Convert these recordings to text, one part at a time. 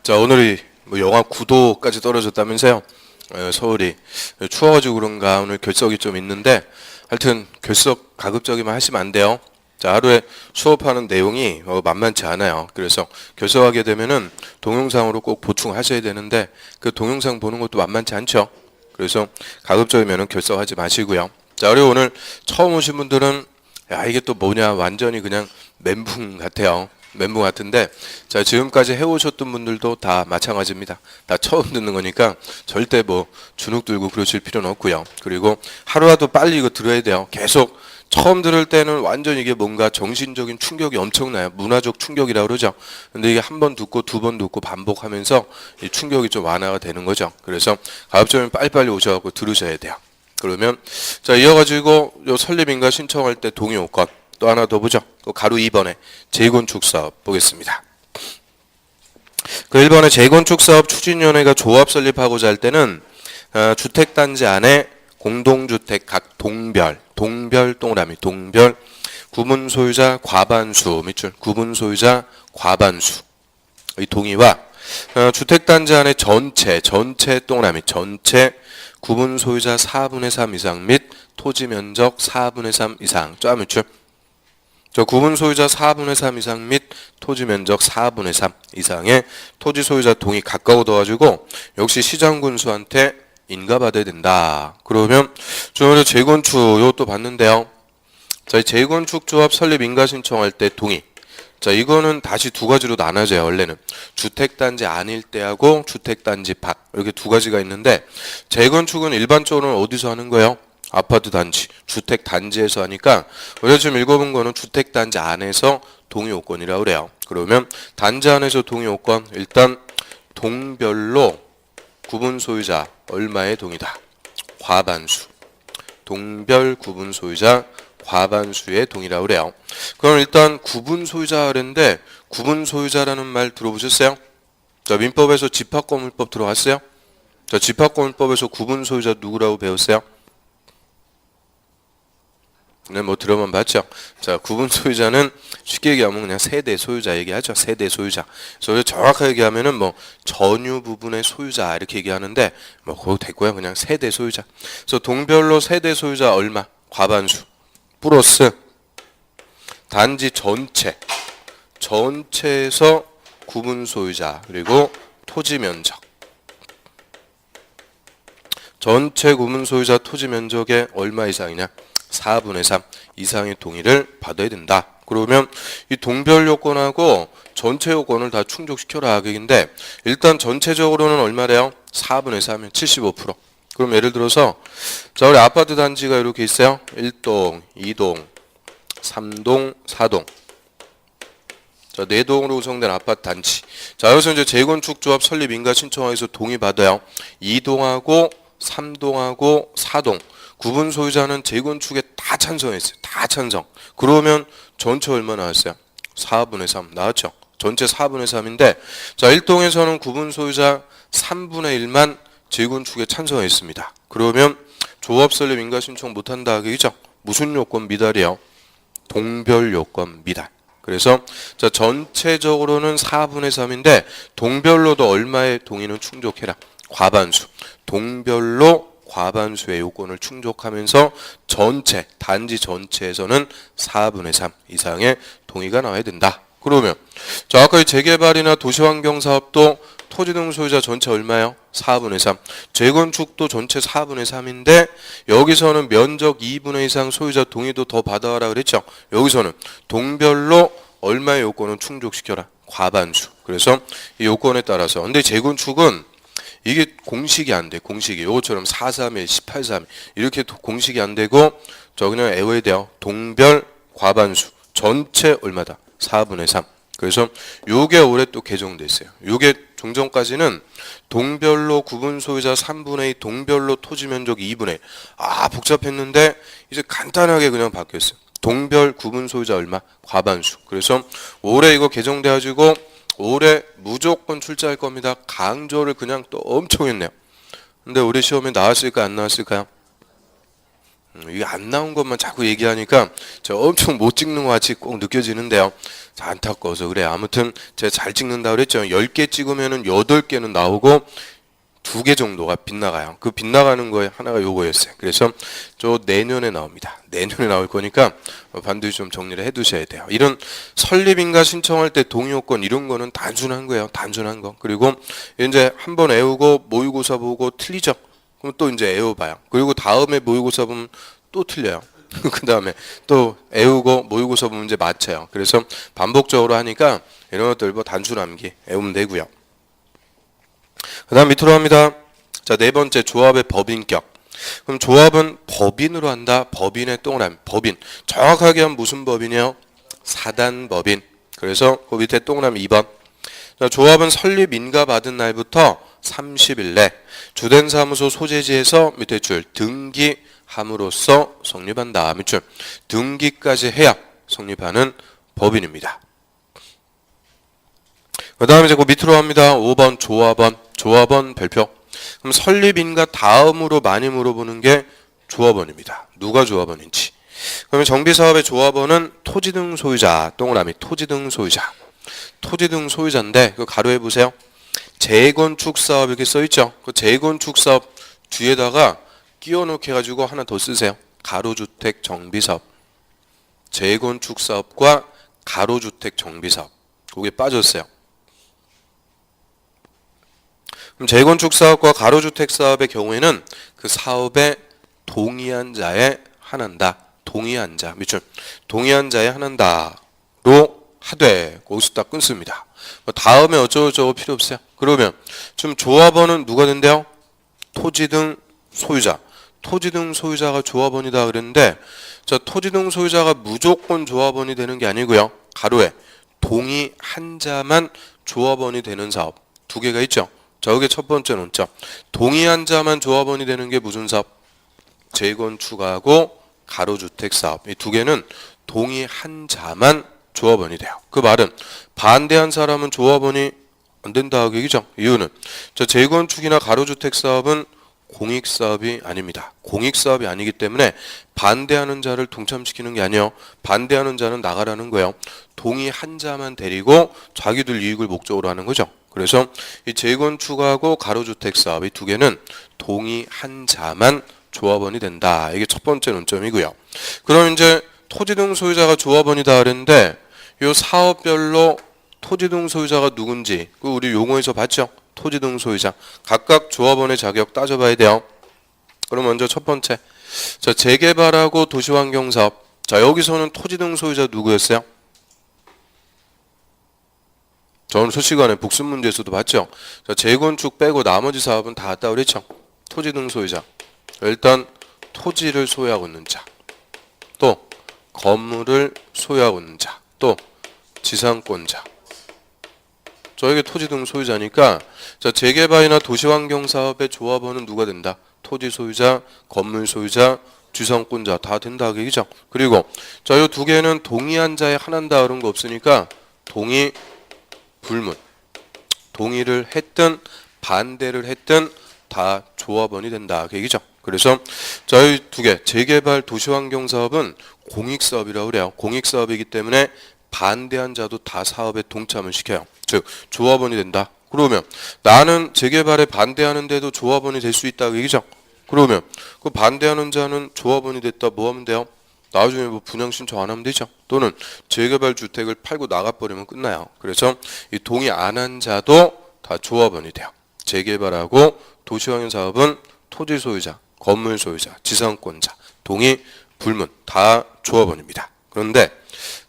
자, 오늘이 뭐 영하 9도까지 떨어졌다면서요. 서울이 추워가지고 그런가 오늘 결석이 좀 있는데 하여튼 결석 가급적이면 하시면 안 돼요. 자, 하루에 수업하는 내용이 만만치 않아요. 그래서 결석하게 되면은 동영상으로 꼭 보충하셔야 되는데 그 동영상 보는 것도 만만치 않죠. 그래서 가급적이면은 결석하지 마시고요. 자, 그리고 오늘 처음 오신 분들은 야, 이게 또 뭐냐, 완전히 그냥 멘붕 같아요. 멘붕 같은데, 자, 지금까지 해오셨던 분들도 다 마찬가지입니다. 다 처음 듣는 거니까 절대 뭐 주눅 들고 그러실 필요는 없고요. 그리고 하루라도 빨리 이거 들어야 돼요. 계속 처음 들을 때는 완전 이게 뭔가 정신적인 충격이 엄청나요. 문화적 충격이라고 그러죠. 근데 이게 한 번 듣고 두 번 듣고 반복하면서 이 충격이 좀 완화가 되는 거죠. 그래서 가급적이면 빨리빨리 오셔갖고 들으셔야 돼요. 그러면 자, 이어가지고 요 설립인가 신청할 때 동의 요건 또 하나 더 보죠. 또 가로 2번에 재건축 사업 보겠습니다. 그 1번에 재건축 사업 추진위원회가 조합 설립하고자 할 때는 주택단지 안에 공동주택 각 동별 동그라미 동별 구분 소유자 과반수 밑줄 구분 소유자 과반수 이 동의와 주택단지 안에 전체 동그라미 전체 구분 소유자 4분의 3 이상 및 토지 면적 4분의 3 이상 쫙 밑줄 저 구분 소유자 4분의 3 이상 및 토지 면적 4분의 3 이상의 토지 소유자 동의 가까워 둬가지고 역시 시장군수한테 인가받아야 된다. 그러면 저번에 재건축 이것도 봤는데요. 자, 재건축 조합 설립 인가 신청할 때 동의. 자, 이거는 다시 두 가지로 나눠져요. 원래는 주택단지 안일 때하고 주택단지 밖 이렇게 두 가지가 있는데 재건축은 일반적으로는 어디서 하는 거예요? 아파트 단지, 주택 단지에서 하니까 우리가 지금 읽어본 거는 주택 단지 안에서 동의 요건이라고 그래요. 그러면 단지 안에서 동의 요건 일단 동별로 구분 소유자 얼마의 동의다. 과반수. 동별 구분 소유자 과반수의 동의라고 그래요. 그럼 일단 구분 소유자 그랬는데 구분 소유자라는 말 들어보셨어요? 자, 민법에서 집합건물법 들어갔어요? 자, 집합건물법에서 구분 소유자 누구라고 배웠어요? 네, 뭐 들어만 봤죠. 자, 구분 소유자는 쉽게 얘기하면 그냥 세대 소유자 얘기하죠. 세대 소유자. 그래서 정확하게 얘기하면은 뭐 전유 부분의 소유자 이렇게 얘기하는데 뭐 그거 됐고요. 그냥 세대 소유자. 그래서 동별로 세대 소유자 얼마? 과반수. 플러스 단지 전체에서 구분 소유자 그리고 토지 면적. 전체 구분 소유자 토지 면적의 얼마 이상이냐? 4분의 3 이상의 동의를 받아야 된다. 그러면 이 동별 요건하고 전체 요건을 다 충족시켜라 하기인데 일단 전체적으로는 얼마래요? 4분의 3이면 75%. 그럼 예를 들어서 자, 우리 아파트 단지가 이렇게 있어요. 1동, 2동, 3동, 4동. 자, 4동으로 구성된 아파트 단지. 자, 여기서 이제 재건축 조합 설립 인가 신청해서 동의 받아요. 2동하고 3동하고 4동. 구분 소유자는 재건축에 다 찬성했어요. 다 찬성. 그러면 전체 얼마 나왔어요? 4분의 3 나왔죠. 전체 4분의 3인데 자, 1동에서는 구분 소유자 3분의 1만 재건축에 찬성했습니다. 그러면 조합 설립 인가 신청 못한다 하기죠. 무슨 요건 미달이에요? 동별 요건 미달. 그래서 자, 전체적으로는 4분의 3인데 동별로도 얼마의 동의는 충족해라. 과반수. 동별로 과반수의 요건을 충족하면서 전체, 단지 전체에서는 4분의 3 이상의 동의가 나와야 된다. 그러면 자, 아까 재개발이나 도시환경사업도 토지 등 소유자 전체 얼마예요? 4분의 3. 재건축도 전체 4분의 3인데 여기서는 면적 2분의 이상 소유자 동의도 더 받아라 그랬죠. 여기서는 동별로 얼마의 요건을 충족시켜라? 과반수. 그래서 이 요건에 따라서 근데 재건축은 이게 공식이 안 돼. 공식이. 요것처럼 431, 1831 이렇게 공식이 안 되고 저 그냥 외워야 돼요. 동별 과반수. 전체 얼마다? 4분의 3. 그래서 요게 올해 또 개정됐어요. 요게 종전까지는 동별로 구분 소유자 3분의 2, 동별로 토지 면적 2분의 1. 아, 복잡했는데 이제 간단하게 그냥 바뀌었어요. 동별 구분 소유자 얼마? 과반수. 그래서 올해 이거 개정돼 가지고 올해 무조건 출제할 겁니다. 강조를 그냥 또 엄청 했네요. 근데 올해 시험에 나왔을까 안 나왔을까요? 이게 안 나온 것만 자꾸 얘기하니까 저 엄청 못 찍는 것 같이 꼭 느껴지는데요. 자, 안타까워서 그래. 아무튼 제가 잘 찍는다 그랬죠. 10개 찍으면은 8개는 나오고 2개 정도가 빗나가요. 그 빗나가는 거에 하나가 요거였어요. 그래서 저 내년에 나옵니다. 내년에 나올 거니까 반드시 좀 정리를 해 두셔야 돼요. 이런 설립인가 신청할 때 동의요건 이런 거는 단순한 거예요. 단순한 거. 그리고 이제 한번 외우고 모의고사 보고 틀리죠. 그럼 또 이제 외워봐요. 그리고 다음에 모의고사 보면 또 틀려요. 그 다음에 또 외우고 모의고사 보면 이제 맞춰요. 그래서 반복적으로 하니까 이런 것들 뭐 단순 암기 외우면 되고요. 그 다음 밑으로 합니다. 자, 네 번째 조합의 법인격. 그럼 조합은 법인으로 한다. 법인의 동그라미. 법인. 정확하게 하면 무슨 법인이요? 사단법인. 그래서 그 밑에 동그라미 2번. 자, 조합은 설립 인가 받은 날부터 30일 내 주된 사무소 소재지에서 밑에 줄 등기함으로써 성립한다. 밑줄 등기까지 해야 성립하는 법인입니다. 그 다음에 이제 그 밑으로 합니다. 5번 조합원. 조합원 별표. 그럼 설립인가 다음으로 많이 물어보는 게 조합원입니다. 누가 조합원인지. 그러면 정비사업의 조합원은 토지 등 소유자. 동그라미 토지 등 소유자. 토지 등 소유자인데 그 가로해 보세요. 재건축 사업 이렇게 써 있죠. 그 재건축 사업 뒤에다가 끼워 넣게 가지고 하나 더 쓰세요. 가로주택 정비사업. 재건축 사업과 가로주택 정비사업. 그게 빠졌어요. 그럼 재건축 사업과 가로주택 사업의 경우에는 그 사업에 동의한 자에 한한다. 동의한 자 밑줄 동의한 자에 한한다로 하되 거기서 딱 끊습니다. 다음에 어쩌고저쩌고 필요 없어요. 그러면 지금 조합원은 누가 된대요? 토지 등 소유자. 토지 등 소유자가 조합원이다 그랬는데 자, 토지 등 소유자가 무조건 조합원이 되는 게 아니고요. 가로에 동의한 자만 조합원이 되는 사업 2개가 있죠. 자, 여기 첫 번째 논점. 동의한 자만 조합원이 되는 게 무슨 사업? 재건축하고 가로주택 사업. 이 2개는 동의한 자만 조합원이 돼요. 그 말은 반대한 사람은 조합원이 안 된다 그 얘기죠. 이유는 저 재건축이나 가로주택 사업은 공익사업이 아닙니다. 공익사업이 아니기 때문에 반대하는 자를 동참시키는 게 아니에요. 반대하는 자는 나가라는 거예요. 동의한 자만 데리고 자기들 이익을 목적으로 하는 거죠. 그래서 이 재건축하고 가로주택 사업 이 2개는 동의한 자만 조합원이 된다. 이게 첫 번째 논점이고요. 그럼 이제 토지 등 소유자가 조합원이다 그랬는데 이 사업별로 토지 등 소유자가 누군지 그 우리 용어에서 봤죠? 토지 등 소유자 각각 조합원의 자격 따져봐야 돼요. 그럼 먼저 첫 번째 자, 재개발하고 도시환경사업. 자, 여기서는 토지 등 소유자 누구였어요? 저는 실시간에 복습 문제에서도 봤죠. 자, 재건축 빼고 나머지 사업은 다 왔다 그랬죠. 토지 등 소유자. 일단 토지를 소유하고 있는 자. 또 건물을 소유하고 있는 자. 또 지상권자. 저에게 토지 등 소유자니까 자, 재개발이나 도시환경 사업의 조합원은 누가 된다? 토지 소유자, 건물 소유자, 지상권자 다 된다 그 얘기죠. 그리고 자, 이 2개는 동의한 자에 한한다 그런 거 없으니까 동의 불문. 동의를 했든 반대를 했든 다 조합원이 된다 그 얘기죠. 그래서 저희 2개 재개발 도시환경 사업은 공익사업이라고 그래요. 공익사업이기 때문에 반대한 자도 다 사업에 동참을 시켜요. 즉 조합원이 된다. 그러면 나는 재개발에 반대하는데도 조합원이 될 수 있다 그 얘기죠. 그러면 그 반대하는 자는 조합원이 됐다 뭐 하면 돼요? 나중에 뭐 분양 신청 안 하면 되죠. 또는 재개발 주택을 팔고 나가버리면 끝나요. 그래서 이 동의 안 한 자도 다 조합원이 돼요. 재개발하고 도시환경 사업은 토지 소유자, 건물 소유자, 지상권자, 동의, 불문 다 조합원입니다. 그런데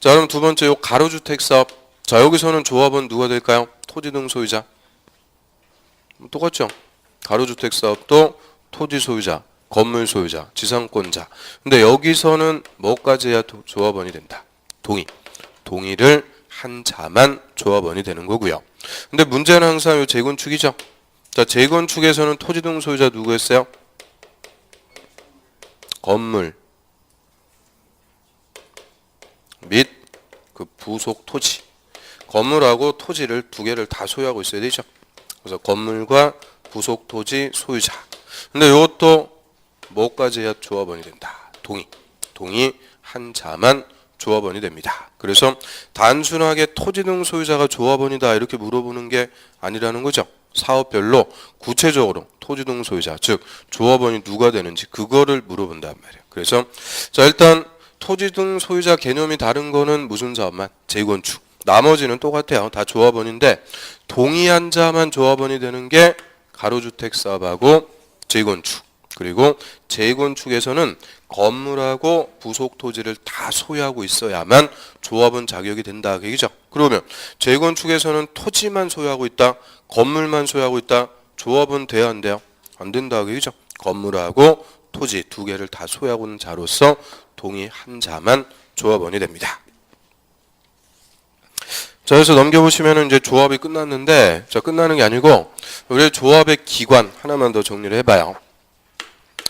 자, 그럼 두 번째 요 가로주택 사업. 자, 여기서는 조합원 누가 될까요? 토지 등 소유자. 똑같죠? 가로주택 사업도 토지 소유자, 건물 소유자, 지상권자. 근데 여기서는 뭐까지 해야 조합원이 된다? 동의. 동의를 한 자만 조합원이 되는 거고요. 근데 문제는 항상 요 재건축이죠. 자, 재건축에서는 토지 등 소유자 누구였어요? 건물 및 그 부속 토지. 건물하고 토지를 2개를 다 소유하고 있어야 되죠. 그래서 건물과 부속 토지 소유자. 근데 이것도 뭐까지 해야 조합원이 된다? 동의 한자만 조합원이 됩니다. 그래서 단순하게 토지 등 소유자가 조합원이다 이렇게 물어보는 게 아니라는 거죠. 사업별로 구체적으로 토지 등 소유자, 즉 조합원이 누가 되는지 그거를 물어본단 말이에요. 그래서 자 일단 토지 등 소유자 개념이 다른 거는 무슨 사업만? 재건축. 나머지는 똑같아요. 다 조합원인데 동의한 자만 조합원이 되는 게 가로주택 사업하고 재건축. 그리고 재건축에서는 건물하고 부속 토지를 다 소유하고 있어야만 조합원 자격이 된다 그 얘기죠. 그러면 재건축에서는 토지만 소유하고 있다, 건물만 소유하고 있다, 조합원 돼야 안 돼요? 안 된다 그 얘기죠. 건물하고 토지 두 개를 다 소유하고 있는 자로서 동의한 자만 조합원이 됩니다. 자, 그래서 넘겨보시면은 이제 조합이 끝났는데, 자, 끝나는 게 아니고, 우리 조합의 기관 하나만 더 정리를 해봐요.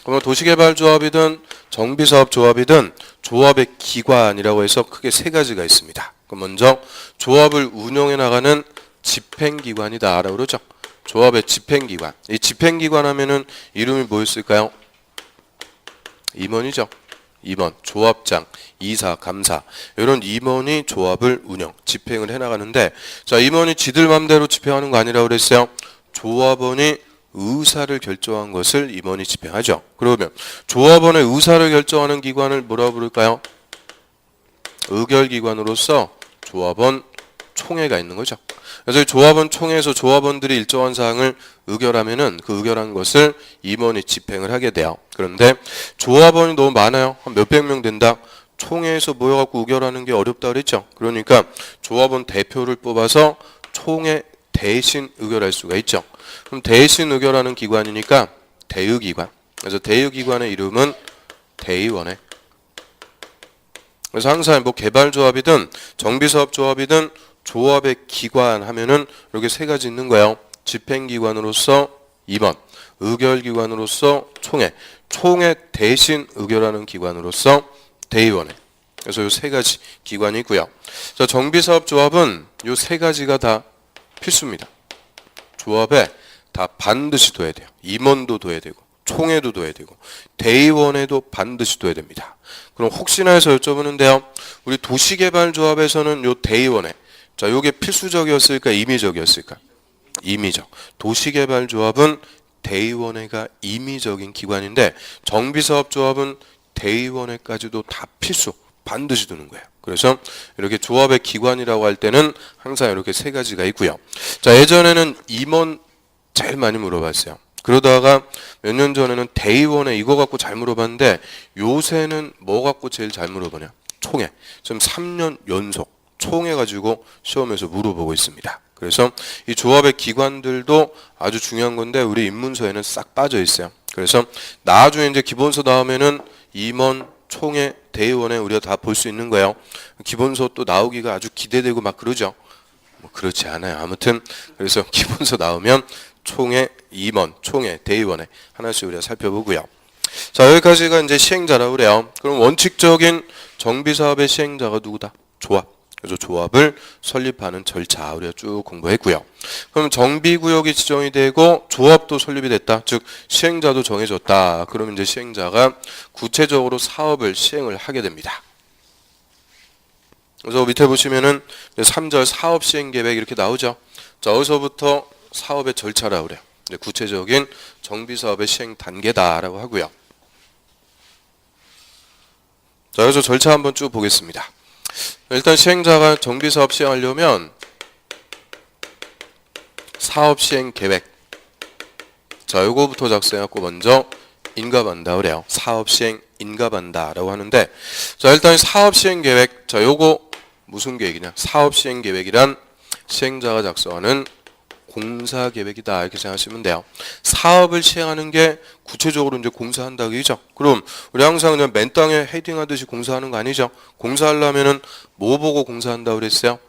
그러면 도시개발조합이든 정비사업조합이든 조합의 기관이라고 해서 크게 세 가지가 있습니다. 그럼 먼저 조합을 운영해 나가는 집행기관이다라고 그러죠. 조합의 집행기관. 이 집행기관 하면은 이름이 뭐였을까요? 임원이죠. 임원, 조합장, 이사, 감사 이런 임원이 조합을 운영, 집행을 해나가는데 자 임원이 지들 맘대로 집행하는 거 아니라고 그랬어요. 조합원이 의사를 결정한 것을 임원이 집행하죠. 그러면 조합원의 의사를 결정하는 기관을 뭐라고 부를까요? 의결기관으로서 조합원 총회가 있는 거죠. 그래서 조합원 총회에서 조합원들이 일정한 사항을 의결하면은 그 의결한 것을 임원이 집행을 하게 돼요. 그런데 조합원이 너무 많아요. 한 몇백 명 된다. 총회에서 모여갖고 의결하는 게 어렵다 그랬죠. 그러니까 조합원 대표를 뽑아서 총회 대신 의결할 수가 있죠. 그럼 대신 의결하는 기관이니까 대의기관. 그래서 대의기관의 이름은 대의원회. 그래서 항상 뭐 개발조합이든 정비사업조합이든 조합의 기관 하면은 이렇게 세 가지 있는 거예요. 집행기관으로서 임원, 의결기관으로서 총회, 총회 대신 의결하는 기관으로서 대의원회. 그래서 이 세 가지 기관이 있고요. 자, 정비사업조합은 이 세 가지가 다 필수입니다. 조합에 다 반드시 둬야 돼요. 임원도 둬야 되고 총회도 둬야 되고 대의원회도 반드시 둬야 됩니다. 그럼 혹시나 해서 여쭤보는데요. 우리 도시개발조합에서는 요 대의원회 자, 요게 필수적이었을까 임의적이었을까? 임의적. 도시개발조합은 대의원회가 임의적인 기관인데 정비사업조합은 대의원회까지도 다 필수 반드시 두는 거예요. 그래서 이렇게 조합의 기관이라고 할 때는 항상 이렇게 세 가지가 있고요. 자, 예전에는 임원 제일 많이 물어봤어요. 그러다가 몇 년 전에는 대의원회 이거 갖고 잘 물어봤는데 요새는 뭐 갖고 제일 잘 물어보냐? 총회. 지금 3년 연속 총회 가지고 시험에서 물어보고 있습니다. 그래서 이 조합의 기관들도 아주 중요한 건데 우리 입문서에는 싹 빠져 있어요. 그래서 나중에 이제 기본서 나오면은 임원, 총회, 대의원회 우리가 다 볼 수 있는 거예요. 기본서 또 나오기가 아주 기대되고 막 그러죠. 뭐 그렇지 않아요. 아무튼 그래서 기본서 나오면 총회, 임원, 총회, 대의원회 하나씩 우리가 살펴보고요. 자, 여기까지가 이제 시행자라고 그래요. 그럼 원칙적인 정비사업의 시행자가 누구다? 조합. 그래서 조합을 설립하는 절차 우리가 쭉 공부했고요. 그럼 정비구역이 지정이 되고 조합도 설립이 됐다. 즉 시행자도 정해졌다. 그러면 이제 시행자가 구체적으로 사업을 시행을 하게 됩니다. 그래서 밑에 보시면은 3절 사업 시행 계획 이렇게 나오죠. 자, 어디서부터 사업의 절차라고 그래요. 구체적인 정비사업의 시행 단계다라고 하고요. 자, 그래서 절차 한번 쭉 보겠습니다. 일단 시행자가 정비사업 시행하려면 사업 시행 계획 자 요거부터 작성해갖고 먼저 인가한다 그래요. 사업 시행 인가한다라고 하는데 자 일단 사업 시행 계획 자 요거 무슨 계획이냐 사업 시행 계획이란 시행자가 작성하는 공사 계획이다 이렇게 생각하시면 돼요. 사업을 시행하는 게 구체적으로 이제 공사한다 그죠? 그럼 우리 항상 그냥 맨 땅에 헤딩하듯이 공사하는 거 아니죠? 공사하려면은 뭐 보고 공사한다 그랬어요?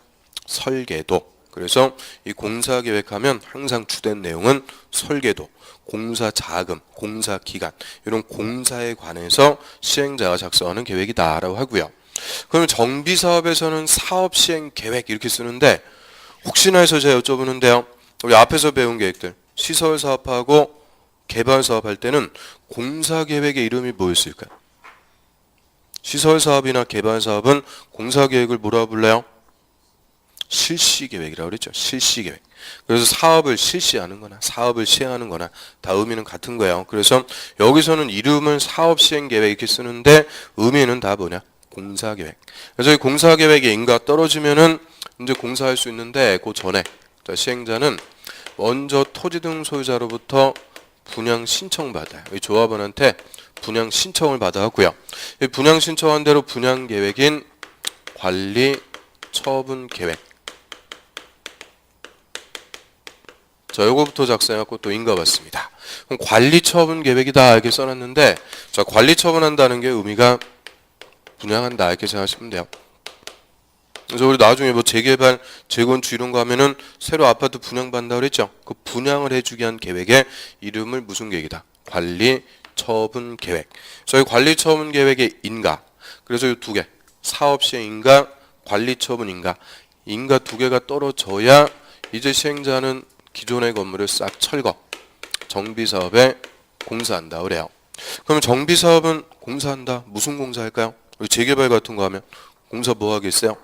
설계도. 그래서 이 공사 계획하면 항상 주된 내용은 설계도, 공사 자금, 공사 기간 이런 공사에 관해서 시행자가 작성하는 계획이다라고 하고요. 그러면 정비 사업에서는 사업 시행 계획 이렇게 쓰는데 혹시나 해서 제가 여쭤보는데요. 우리 앞에서 배운 계획들 시설 사업하고 개발 사업 할 때는 공사 계획의 이름이 뭐였을까요? 시설사업이나 개발사업은 공사계획을 뭐라고 불러요? 실시계획이라고 그랬죠. 실시계획. 그래서 사업을 실시하는 거나 사업을 시행하는 거나 다 의미는 같은 거예요. 그래서 여기서는 이름은 사업시행계획 이렇게 쓰는데 의미는 다 뭐냐? 공사계획. 그래서 이 공사계획에 인가 떨어지면은 이제 공사할 수 있는데 그 전에 시행자는 먼저 토지 등 소유자로부터 분양 신청받아요. 이 조합원한테 분양 신청을 받아왔고요. 이 분양 신청한 대로 분양 계획인 관리 처분 계획. 자, 요거부터 작성해갖고 또 인가받습니다. 그럼 관리 처분 계획이다 이렇게 써놨는데, 자, 관리 처분한다는 게 의미가 분양한다 이렇게 생각하시면 돼요. 그래서 우리 나중에 뭐 재개발, 재건축 이런 거 하면은 새로 아파트 분양받는다 그랬죠. 그 분양을 해주기 위한 계획의 이름을 무슨 계획이다? 관리 처분 계획. 저희 관리 처분 계획의 인가. 그래서 이 두 개. 사업 시행 인가, 관리 처분 인가. 인가 두 개가 떨어져야 이제 시행자는 기존의 건물을 싹 철거. 정비 사업에 공사한다 그래요. 그러면 정비 사업은 공사한다. 무슨 공사할까요? 우리 재개발 같은 거 하면 공사 뭐 하겠어요?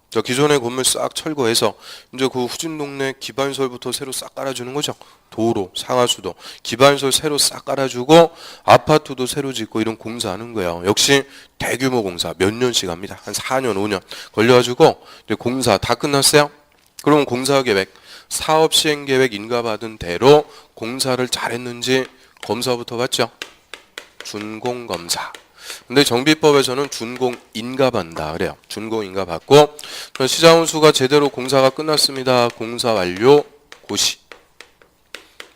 자, 기존의 건물 싹 철거해서 이제 그 후진 동네 기반설부터 새로 싹 깔아주는 거죠. 도로, 상하수도, 기반설 새로 싹 깔아주고 아파트도 새로 짓고 이런 공사하는 거예요. 역시 대규모 공사 몇 년씩 합니다. 한 4년, 5년 걸려가지고 이제 공사 다 끝났어요. 그러면 공사계획, 사업시행계획 인가받은 대로 공사를 잘했는지 검사부터 받죠. 준공검사. 근데 정비법에서는 준공 인가받는다 그래요. 준공 인가받고 시장훈수가 제대로 공사가 끝났습니다. 공사 완료 고시.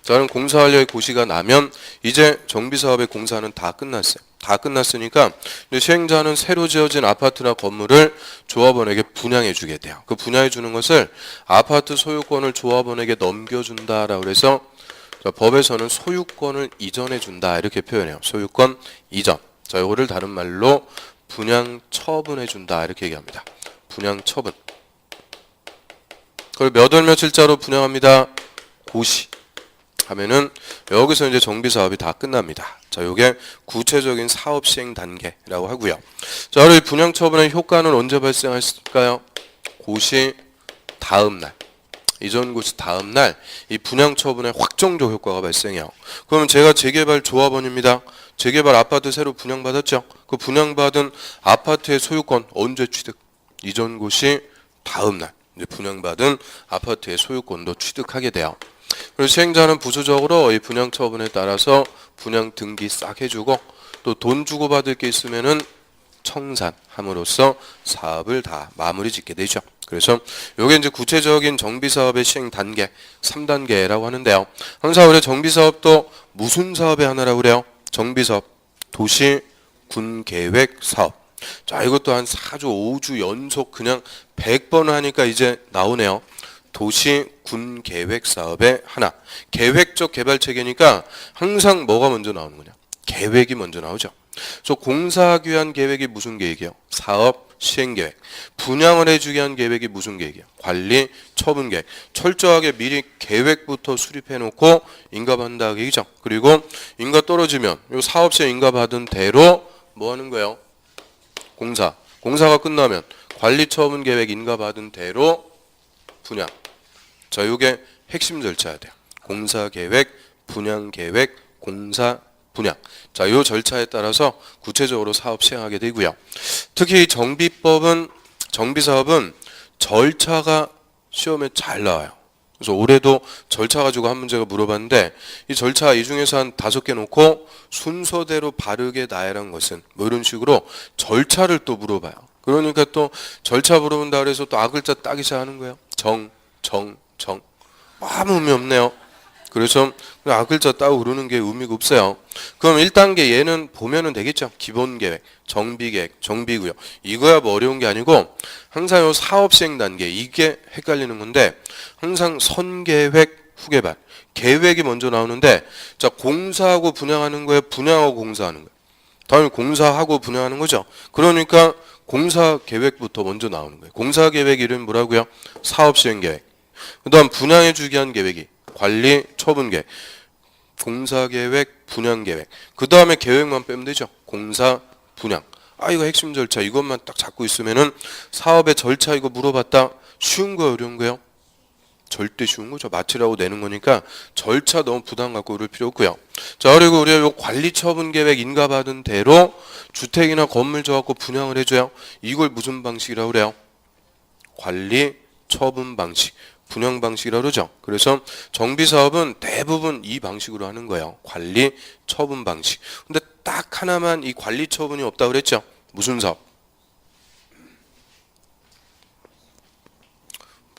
저는 공사 완료의 고시가 나면 이제 정비사업의 공사는 다 끝났어요. 다 끝났으니까 이제 시행자는 새로 지어진 아파트나 건물을 조합원에게 분양해 주게 돼요. 그 분양해 주는 것을 아파트 소유권을 조합원에게 넘겨준다라고 해서 법에서는 소유권을 이전해 준다 이렇게 표현해요. 소유권 이전. 자, 이거를 다른 말로 분양 처분해 준다 이렇게 얘기합니다. 분양 처분. 그걸 몇 월 며칠자로 분양합니다. 고시 하면은 여기서 이제 정비 사업이 다 끝납니다. 자, 요게 구체적인 사업 시행 단계라고 하고요. 자, 그리고 분양 처분의 효과는 언제 발생할까요? 고시 다음 날. 이전 고시 다음 날 이 분양 처분의 확정적 효과가 발생해요. 그러면 제가 재개발 조합원입니다. 재개발 아파트 새로 분양받았죠. 그 분양받은 아파트의 소유권 언제 취득? 이전 고시 다음 날 이제 분양받은 아파트의 소유권도 취득하게 돼요. 그래서 시행자는 부수적으로 이 분양 처분에 따라서 분양 등기 싹 해주고 또 돈 주고 받을 게 있으면은 청산함으로써 사업을 다 마무리 짓게 되죠. 그래서 요게 이제 구체적인 정비사업의 시행 단계 3단계라고 하는데요. 항상 우리 정비사업도 무슨 사업의 하나라고 그래요? 정비사업, 도시, 군 계획 사업. 자, 이것도 한 4주, 5주 연속 그냥 100번 하니까 이제 나오네요. 도시, 군 계획 사업의 하나. 계획적 개발 체계니까 항상 뭐가 먼저 나오는 거냐? 계획이 먼저 나오죠. 그래서 공사하기 위한 계획이 무슨 계획이요? 사업 시행 계획. 분양을 해주기 위한 계획이 무슨 계획이요? 관리 처분 계획. 철저하게 미리 계획부터 수립해 놓고 인가받는다 얘기죠. 그리고 인가 떨어지면 요 사업 시행 인가 받은 대로 뭐 하는 거예요? 공사. 공사가 끝나면 관리 처분 계획 인가 받은 대로 분양. 자, 요게 핵심 절차야 돼요. 공사 계획, 분양 계획, 공사 분양. 자, 요 절차에 따라서 구체적으로 사업 시행하게 되고요. 특히 정비법은 정비사업은 절차가 시험에 잘 나와요. 그래서 올해도 절차 가지고 한 문제가 물어봤는데 이 절차 이 중에서 한 5개 놓고 순서대로 바르게 나열한 것은 뭐 이런 식으로 절차를 또 물어봐요. 그러니까 또 절차 물어본다 그래서 또 아글자 따기 시작하는 거예요. 정. 아무 의미 없네요. 그래서 아글자 따고 그러는 게 의미가 없어요. 그럼 1단계 얘는 보면은 되겠죠. 기본계획, 정비계획, 정비구역. 이거야 뭐 어려운 게 아니고 항상 요 사업 시행 단계 이게 헷갈리는 건데 항상 선계획, 후개발. 계획이 먼저 나오는데 자, 공사하고 분양하는 거예요. 분양하고 공사하는 거예요. 당연히 공사하고 분양하는 거죠. 그러니까 공사 계획부터 먼저 나오는 거예요. 공사 계획 이름 뭐라고요? 사업 시행 계획. 그 다음 분양해 주기 위한 계획이 관리 처분 계획. 공사계획, 분양계획. 그 다음에 계획만 빼면 되죠. 공사, 분양. 이거 핵심 절차. 이것만 딱 잡고 있으면은 사업의 절차 이거 물어봤다. 쉬운 거예요, 어려운 거예요? 절대 쉬운 거죠. 마치라고 내는 거니까 절차 너무 부담 갖고 그럴 필요 없고요. 자, 그리고 우리가 요 관리처분 계획 인가받은 대로 주택이나 건물 줘갖고 분양을 해줘요. 이걸 무슨 방식이라고 그래요? 관리처분 방식. 분양 방식이라고 그러죠. 그래서 정비사업은 대부분 이 방식으로 하는 거예요. 관리 처분 방식. 근데 딱 하나만 이 관리 처분이 없다고 그랬죠. 무슨 사업?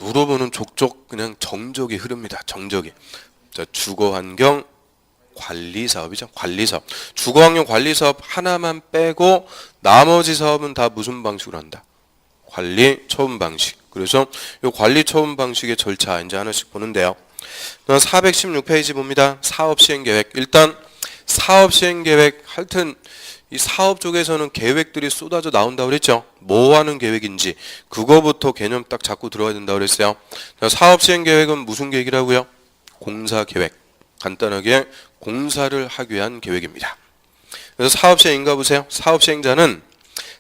물어보는 족족 그냥 정적이 흐릅니다. 정적이. 자, 주거환경 관리사업이죠. 관리사업. 주거환경 관리사업 하나만 빼고 나머지 사업은 다 무슨 방식으로 한다? 관리 처분 방식. 그래서 이 관리 처분 방식의 절차 이제 하나씩 보는데요. 416페이지 봅니다. 사업 시행 계획. 일단 사업 시행 계획 하여튼 이 사업 쪽에서는 계획들이 쏟아져 나온다고 그랬죠. 뭐 하는 계획인지 그거부터 개념 딱 잡고 들어야 된다고 그랬어요. 사업 시행 계획은 무슨 계획이라고요? 공사 계획. 간단하게 공사를 하기 위한 계획입니다. 그래서 사업 시행 인가 보세요. 사업 시행자는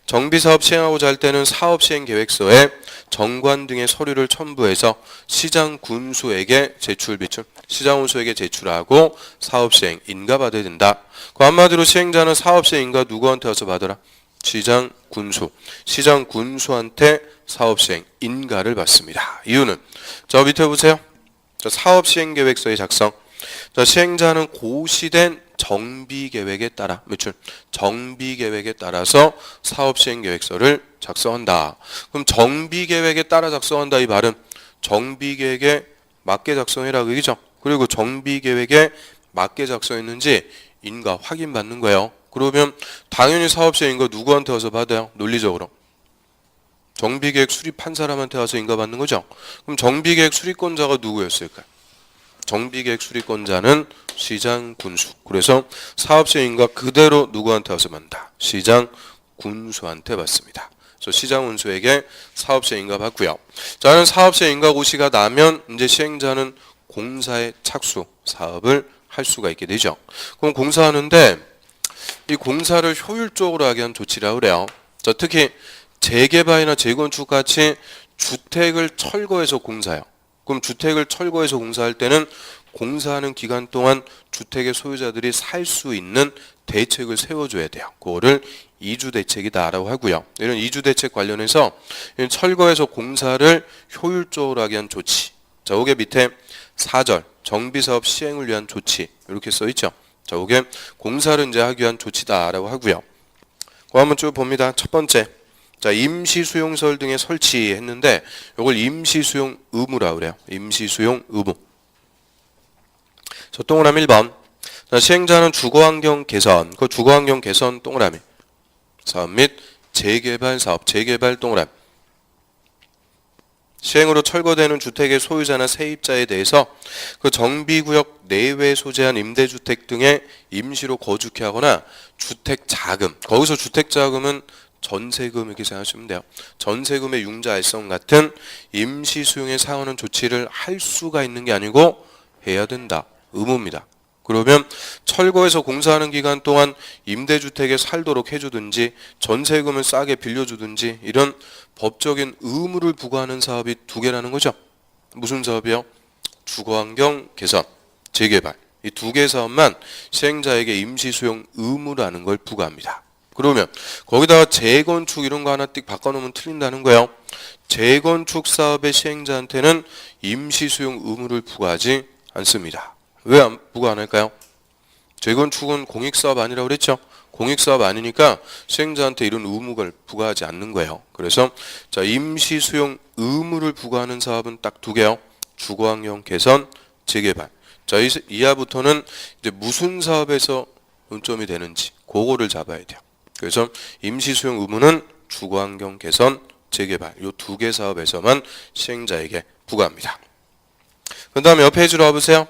정비사업 시행하고자 할 때는 사업시행계획서에 정관 등의 서류를 첨부해서 시장군수에게 제출비출, 시장군수에게 제출하고 사업시행 인가받아야 된다. 그 한마디로 시행자는 사업시행 인가 누구한테 와서 받아라? 시장군수. 시장군수한테 사업시행 인가를 받습니다. 이유는 저 밑에 보세요. 사업시행계획서의 작성. 자, 시행자는 고시된 정비계획에 따라 매출 정비계획에 따라서 사업시행계획서를 작성한다. 그럼 정비계획에 따라 작성한다 이 말은 정비계획에 맞게 작성해라 그 얘기죠. 그리고 정비계획에 맞게 작성했는지 인가 확인받는 거예요. 그러면 당연히 사업시행 인가 누구한테 와서 받아요? 논리적으로 정비계획 수립한 사람한테 와서 인가 받는 거죠. 그럼 정비계획 수립권자가 누구였을까요? 정비계획 수립권자는 시장군수. 그래서 사업시행 인가 그대로 누구한테 와서 받는다? 시장군수한테 받습니다. 그래서 시장군수에게 사업시행 인가 받고요. 자, 사업시행 인가 고시가 나면 이제 시행자는 공사에 착수, 사업을 할 수가 있게 되죠. 그럼 공사하는데 이 공사를 효율적으로 하기 위한 조치라고 그래요. 자, 특히 재개발이나 재건축 같이 주택을 철거해서 공사해요. 그럼 주택을 철거해서 공사할 때는 공사하는 기간 동안 주택의 소유자들이 살 수 있는 대책을 세워줘야 돼요. 그거를 이주대책이다라고 하고요. 이런 이주대책 관련해서 철거해서 공사를 효율적으로 하기 위한 조치. 자, 이게 밑에 4절 정비사업 시행을 위한 조치 이렇게 써있죠. 자, 이게 공사를 이제 하기 위한 조치다라고 하고요. 그거 한번 쭉 봅니다. 첫 번째. 자, 임시수용설 등에 설치했는데 이걸 임시수용 의무라고 그래요. 임시수용 의무. 저 동그라미 1번. 자, 시행자는 주거환경 개선, 그 주거환경 개선 동그라미 사업 및 재개발 사업, 재개발 동그라미. 시행으로 철거되는 주택의 소유자나 세입자에 대해서 그 정비구역 내외에 소재한 임대주택 등에 임시로 거주케 하거나 주택자금, 거기서 주택자금은 전세금 이렇게 생각하시면 돼요. 전세금의 융자 알성 같은 임시 수용에 상하는 조치를 할 수가 있는 게 아니고 해야 된다. 의무입니다. 그러면 철거해서 공사하는 기간 동안 임대주택에 살도록 해주든지 전세금을 싸게 빌려주든지 이런 법적인 의무를 부과하는 사업이 두 개라는 거죠. 무슨 사업이요? 주거환경 개선, 재개발. 이 두 개 사업만 시행자에게 임시 수용 의무라는 걸 부과합니다. 그러면 거기다가 재건축 이런 거 하나 띡 바꿔놓으면 틀린다는 거예요. 재건축 사업의 시행자한테는 임시 수용 의무를 부과하지 않습니다. 왜 부과 안 할까요? 재건축은 공익사업 아니라고 그랬죠. 공익사업 아니니까 시행자한테 이런 의무를 부과하지 않는 거예요. 그래서 자, 임시 수용 의무를 부과하는 사업은 딱 두 개요. 주거환경 개선, 재개발. 자, 이하부터는 이제 무슨 사업에서 논점이 되는지 그거를 잡아야 돼요. 그래서 임시 수용 의무는 주거환경 개선, 재개발 이 두 개 사업에서만 시행자에게 부과합니다. 그 다음에 옆 페이지로 와보세요.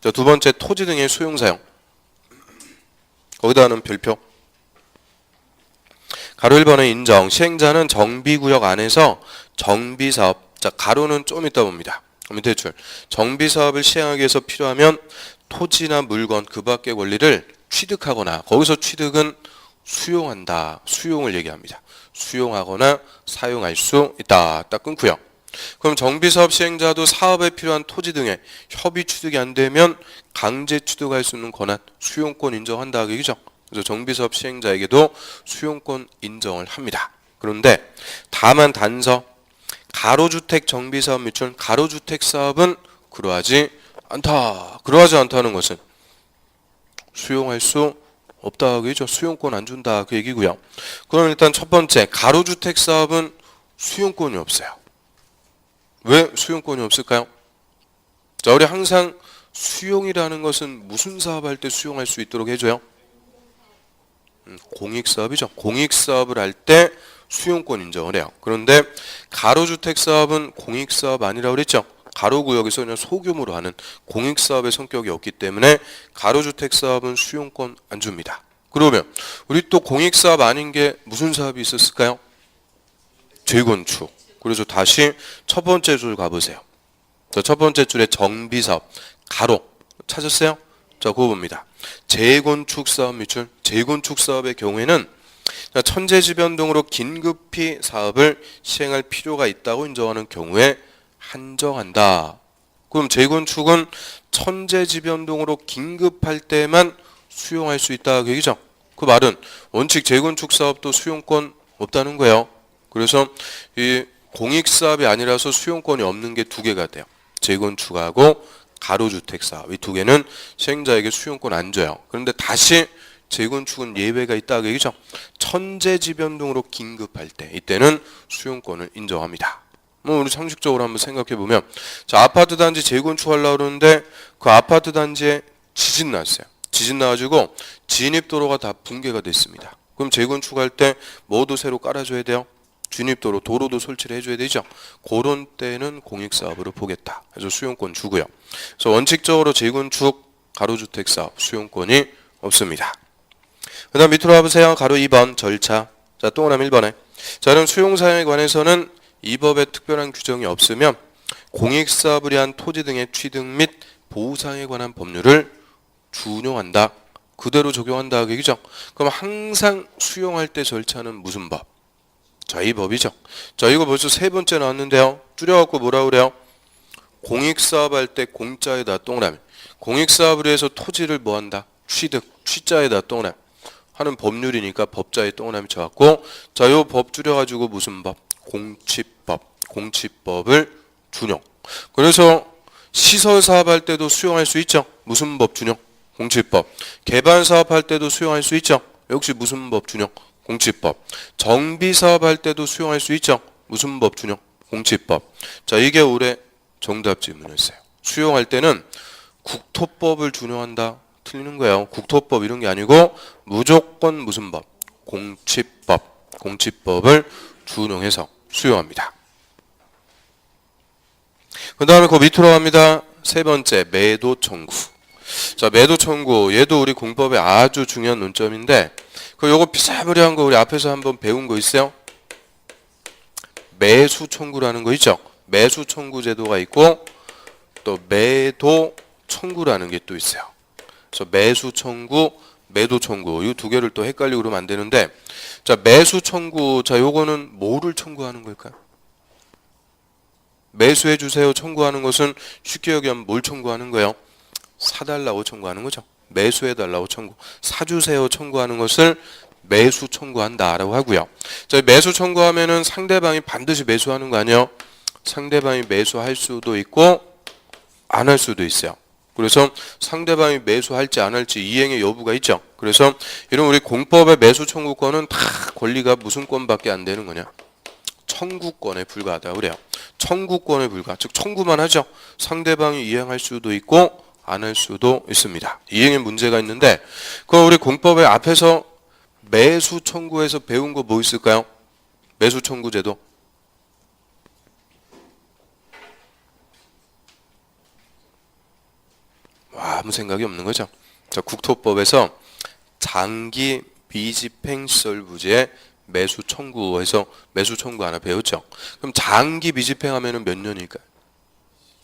자, 두 번째 토지 등의 수용사용. 거기다 하는 별표. 가로 1번의 인정. 시행자는 정비구역 안에서 정비사업. 자, 가로는 좀 이따 봅니다. 밑에 줄. 정비사업을 시행하기 위해서 필요하면 토지나 물건 그 밖의 권리를 취득하거나 거기서 취득은 수용한다. 수용을 얘기합니다. 수용하거나 사용할 수 있다. 딱 끊고요. 그럼 정비사업 시행자도 사업에 필요한 토지 등의 협의 취득이 안 되면 강제 취득할 수 있는 권한, 수용권 인정한다. 그 얘기죠. 그래서 정비사업 시행자에게도 수용권 인정을 합니다. 그런데 다만 단서 가로주택 정비사업 및 가로주택 사업은 그러하지 않다. 그러하지 않다는 것은 수용할 수 없다. 그죠? 수용권 안 준다. 그 얘기고요. 그럼 일단 첫 번째 가로주택 사업은 수용권이 없어요. 왜 수용권이 없을까요? 자, 우리 항상 수용이라는 것은 무슨 사업할 때 수용할 수 있도록 해줘요? 공익사업이죠. 공익사업을 할 때 수용권 인정을 해요. 그런데 가로주택 사업은 공익사업 아니라고 그랬죠. 가로구역에서 그냥 소규모로 하는 공익사업의 성격이 없기 때문에 가로주택 사업은 수용권 안 줍니다. 그러면 우리 또 공익사업 아닌 게 무슨 사업이 있었을까요? 재건축. 그래서 다시 첫 번째 줄 가보세요. 자, 첫 번째 줄에 정비사업 가로 찾았어요? 자, 그거 봅니다. 재건축 사업 밑줄 재건축 사업의 경우에는 천재지변 등으로 긴급히 사업을 시행할 필요가 있다고 인정하는 경우에 한정한다. 그럼 재건축은 천재지변 등으로 긴급할 때만 수용할 수 있다. 그 얘기죠. 그 말은 원칙 재건축 사업도 수용권 없다는 거예요. 그래서 이 공익사업이 아니라서 수용권이 없는 게 두 개가 돼요. 재건축하고 가로주택 사업 이 두 개는 시행자에게 수용권 안 줘요. 그런데 다시 재건축은 예외가 있다. 그 얘기죠. 천재지변 등으로 긴급할 때 이때는 수용권을 인정합니다. 뭐 우리 상식적으로 한번 생각해 보면 자, 아파트 단지 재건축하려고 그러는데 그 아파트 단지에 지진 났어요. 지진 나가지고 진입도로가 다 붕괴가 됐습니다. 그럼 재건축할 때 뭐도 새로 깔아줘야 돼요? 진입도로, 도로도 설치를 해줘야 되죠. 그런 때는 공익사업으로 보겠다. 그래서 수용권 주고요. 그래서 원칙적으로 재건축, 가로주택 사업 수용권이 없습니다. 그 다음 밑으로 와보세요. 가로 2번 절차. 자, 동그라미 1번에. 자, 그럼 수용사용에 관해서는 이 법에 특별한 규정이 없으면 공익사업을 위한 토지 등의 취득 및 보호사항에 관한 법률을 준용한다. 그대로 적용한다. 그 얘기죠. 그럼 항상 수용할 때 절차는 무슨 법? 자, 이 법이죠. 자, 이거 벌써 세 번째 나왔는데요. 줄여갖고 뭐라 그래요? 공익사업 할 때 공짜에다 동그라미. 공익사업을 해서 토지를 뭐한다? 취득. 취자에다 동그라미. 하는 법률이니까 법자에 동그라미 쳐갖고 자, 요 법 줄여가지고 무슨 법? 공치법. 공치법을 준용. 그래서 시설 사업할 때도 수용할 수 있죠. 무슨 법 준용? 공치법. 개발 사업할 때도 수용할 수 있죠. 역시 무슨 법 준용? 공치법. 정비 사업할 때도 수용할 수 있죠. 무슨 법 준용? 공치법. 자, 이게 올해 정답 질문이었어요. 수용할 때는 국토법을 준용한다. 틀리는 거예요. 국토법 이런 게 아니고 무조건 무슨 법? 공치법. 공치법을 준용해서 수용합니다. 그 다음에 그 밑으로 갑니다. 세 번째 매도 청구. 자, 매도 청구 얘도 우리 공법에 아주 중요한 논점인데 그 요거 비싸무리한 거 우리 앞에서 한번 배운 거 있어요? 매수 청구라는 거 있죠? 매수 청구 제도가 있고 또 매도 청구라는 게 또 있어요. 그래서 매수 청구, 매도 청구 이 두 개를 또 헷갈리고 그러면 안 되는데 자, 매수 청구 자, 요거는 뭐를 청구하는 걸까요? 매수해 주세요 청구하는 것은 쉽게 얘기하면 뭘 청구하는 거예요? 사달라고 청구하는 거죠. 매수해 달라고 청구. 사주세요 청구하는 것을 매수 청구한다라고 하고요. 자, 매수 청구하면은 상대방이 반드시 매수하는 거 아니에요? 상대방이 매수할 수도 있고 안 할 수도 있어요. 그래서 상대방이 매수할지 안 할지 이행의 여부가 있죠. 그래서 이런 우리 공법의 매수 청구권은 다 권리가 무슨 권밖에 안 되는 거냐? 청구권에 불과하다 그래요. 청구권에 불과. 즉 청구만 하죠. 상대방이 이행할 수도 있고 안 할 수도 있습니다. 이행에 문제가 있는데 그 우리 공법의 앞에서 매수 청구에서 배운 거 뭐 있을까요? 매수 청구 제도. 아무 생각이 없는 거죠. 자, 국토법에서 장기 미집행 시설 부지에 매수 청구해서 매수 청구 하나 배웠죠. 그럼 장기 미집행하면은 몇 년일까요?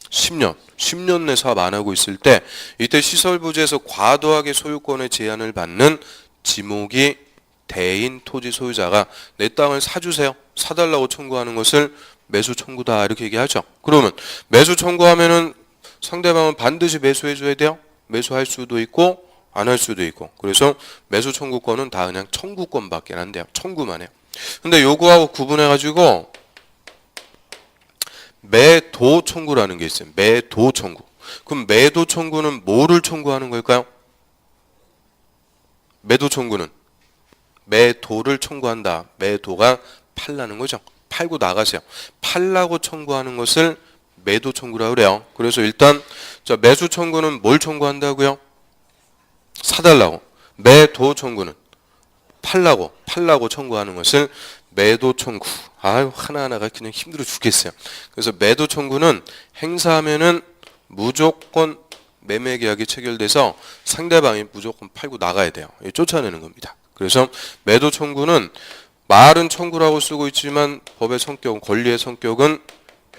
10년 내 사업 안 하고 있을 때 이때 시설부지에서 과도하게 소유권의 제한을 받는 지목이 대인 토지 소유자가 내 땅을 사주세요. 사달라고 청구하는 것을 매수 청구다 이렇게 얘기하죠. 그러면 매수 청구하면은 상대방은 반드시 매수해 줘야 돼요. 매수할 수도 있고 안 할 수도 있고. 그래서 매수 청구권은 다 그냥 청구권밖에 안 돼요. 청구만 해요. 근데 요거하고 구분해 가지고 매도 청구라는 게 있어요. 매도 청구. 그럼 매도 청구는 뭐를 청구하는 걸까요? 매도 청구는 매도를 청구한다. 매도가 팔라는 거죠. 팔고 나가세요. 팔라고 청구하는 것을 매도 청구라고 그래요. 그래서 일단 자, 매수 청구는 뭘 청구한다고요? 사달라고. 매도 청구는 팔라고 청구하는 것을 매도 청구. 아유, 하나하나가 그냥 힘들어 죽겠어요. 그래서 매도 청구는 행사하면은 무조건 매매 계약이 체결돼서 상대방이 무조건 팔고 나가야 돼요. 쫓아내는 겁니다. 그래서 매도 청구는 말은 청구라고 쓰고 있지만 법의 성격은 권리의 성격은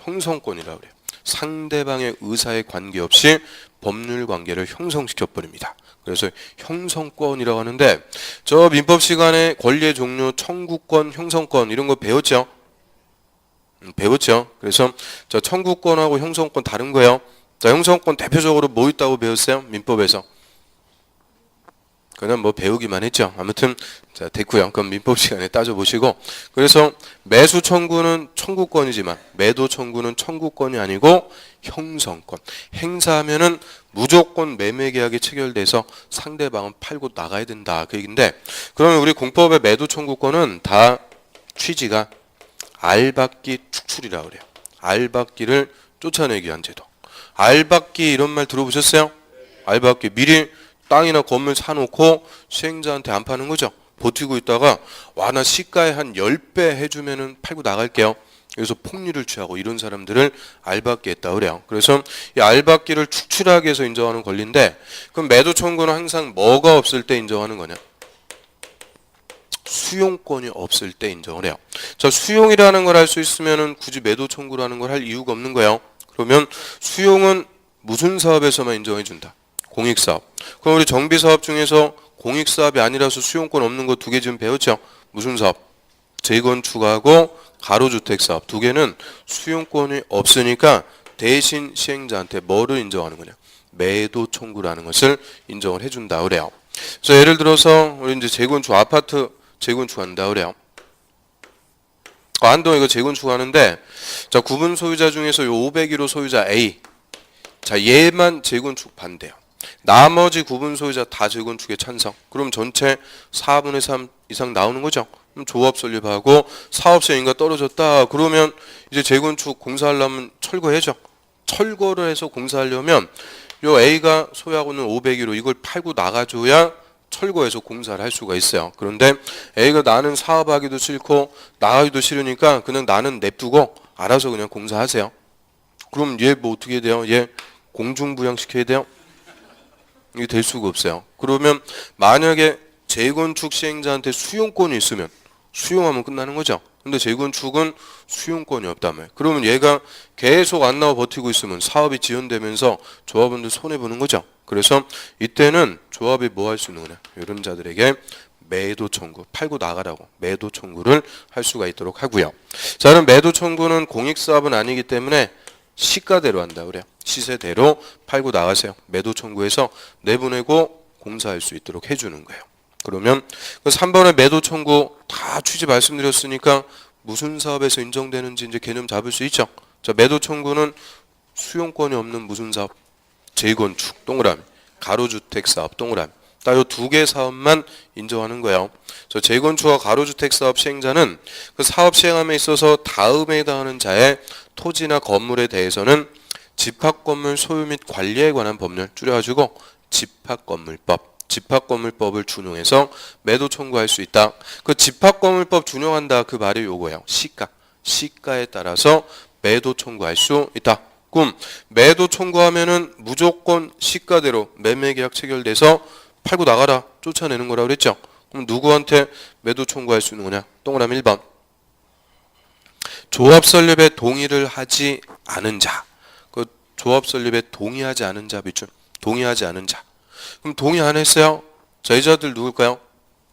형성권이라고 그래요. 상대방의 의사에 관계없이 법률 관계를 형성시켜 버립니다. 그래서 형성권이라고 하는데 저 민법 시간에 권리의 종류, 청구권, 형성권 이런 거 배웠죠? 배웠죠? 그래서 저 청구권하고 형성권 다른 거예요. 자, 형성권 대표적으로 뭐 있다고 배웠어요? 민법에서. 그냥 뭐 배우기만 했죠. 아무튼 자, 됐고요. 그럼 민법 시간에 따져보시고. 그래서 매수 청구는 청구권이지만 매도 청구는 청구권이 아니고 형성권. 행사하면은 무조건 매매 계약이 체결돼서 상대방은 팔고 나가야 된다. 그 얘기인데 그러면 우리 공법의 매도 청구권은 다 취지가 알박기 축출이라고 그래요. 알박기를 쫓아내기 위한 제도. 알박기 이런 말 들어보셨어요? 알박기 미리 땅이나 건물 사놓고 시행자한테 안 파는 거죠. 버티고 있다가 와 나 시가에 한 10배 해주면은 팔고 나갈게요. 그래서 폭리를 취하고 이런 사람들을 알박기 했다 그래요. 그래서 이 알박기를 축출하기 위해서 인정하는 권리인데 그럼 매도 청구는 항상 뭐가 없을 때 인정하는 거냐? 수용권이 없을 때 인정을 해요. 자, 수용이라는 걸 할 수 있으면은 굳이 매도 청구라는 걸 할 이유가 없는 거예요. 그러면 수용은 무슨 사업에서만 인정해 준다? 공익사업. 그럼 우리 정비사업 중에서 공익사업이 아니라서 수용권 없는 거 두 개 지금 배웠죠? 무슨 사업? 재건축하고 가로주택사업 두 개는 수용권이 없으니까 대신 시행자한테 뭐를 인정하는 거냐? 매도 청구라는 것을 인정을 해준다 그래요. 그래서 예를 들어서 우리 이제 재건축 아파트 재건축한다 그래요. 안동 이거 재건축하는데 자 구분 소유자 중에서 요 501호 소유자 A 자 얘만 재건축 반대요. 나머지 구분 소유자 다 재건축에 찬성. 그럼 전체 4분의 3 이상 나오는 거죠. 그럼 조합 설립하고 사업세 인가 떨어졌다. 그러면 이제 재건축 공사하려면 철거해죠. 철거를 해서 공사하려면 요 A가 소유하고 있는 501호 이걸 팔고 나가줘야 철거해서 공사를 할 수가 있어요. 그런데 A가 나는 사업하기도 싫고 나가기도 싫으니까 그냥 나는 냅두고 알아서 그냥 공사하세요. 그럼 얘 뭐 어떻게 돼요? 얘 공중부양시켜야 돼요? 이게 될 수가 없어요. 그러면 만약에 재건축 시행자한테 수용권이 있으면 수용하면 끝나는 거죠. 근데 재건축은 수용권이 없다며. 그러면 얘가 계속 안 나와 버티고 있으면 사업이 지연되면서 조합원들 손해보는 거죠. 그래서 이때는 조합이 뭐 할 수 있는 거냐. 이런 자들에게 매도 청구, 팔고 나가라고 매도 청구를 할 수가 있도록 하고요. 자, 그럼 매도 청구는 공익사업은 아니기 때문에 시가대로 한다 그래요. 시세대로 팔고 나가세요. 매도 청구해서 내보내고 공사할 수 있도록 해주는 거예요. 그러면 3번의 매도 청구 다 취지 말씀드렸으니까 무슨 사업에서 인정되는지 이제 개념 잡을 수 있죠. 자, 매도 청구는 수용권이 없는 무슨 사업? 재건축 동그라미, 가로주택 사업 동그라미. 딱 이 두 개 사업만 인정하는 거예요. 저 재건축과 가로주택 사업 시행자는 그 사업 시행함에 있어서 다음에 해당하는 자의 토지나 건물에 대해서는 집합건물 소유 및 관리에 관한 법률 줄여가지고 집합건물법, 집합건물법을 준용해서 매도 청구할 수 있다. 그 집합건물법 준용한다 그 말이 요거예요. 시가에 따라서 매도 청구할 수 있다. 그럼 매도 청구하면은 무조건 시가대로 매매계약 체결돼서 팔고 나가라 쫓아내는 거라고 그랬죠. 그럼 누구한테 매도 청구할 수 있는 거냐? 동그라미 1번. 조합 설립에 동의를 하지 않은 자. 그 조합 설립에 동의하지 않은 자 밑줄. 동의하지 않은 자. 그럼 동의 안 했어요? 자, 이 자들 누굴까요?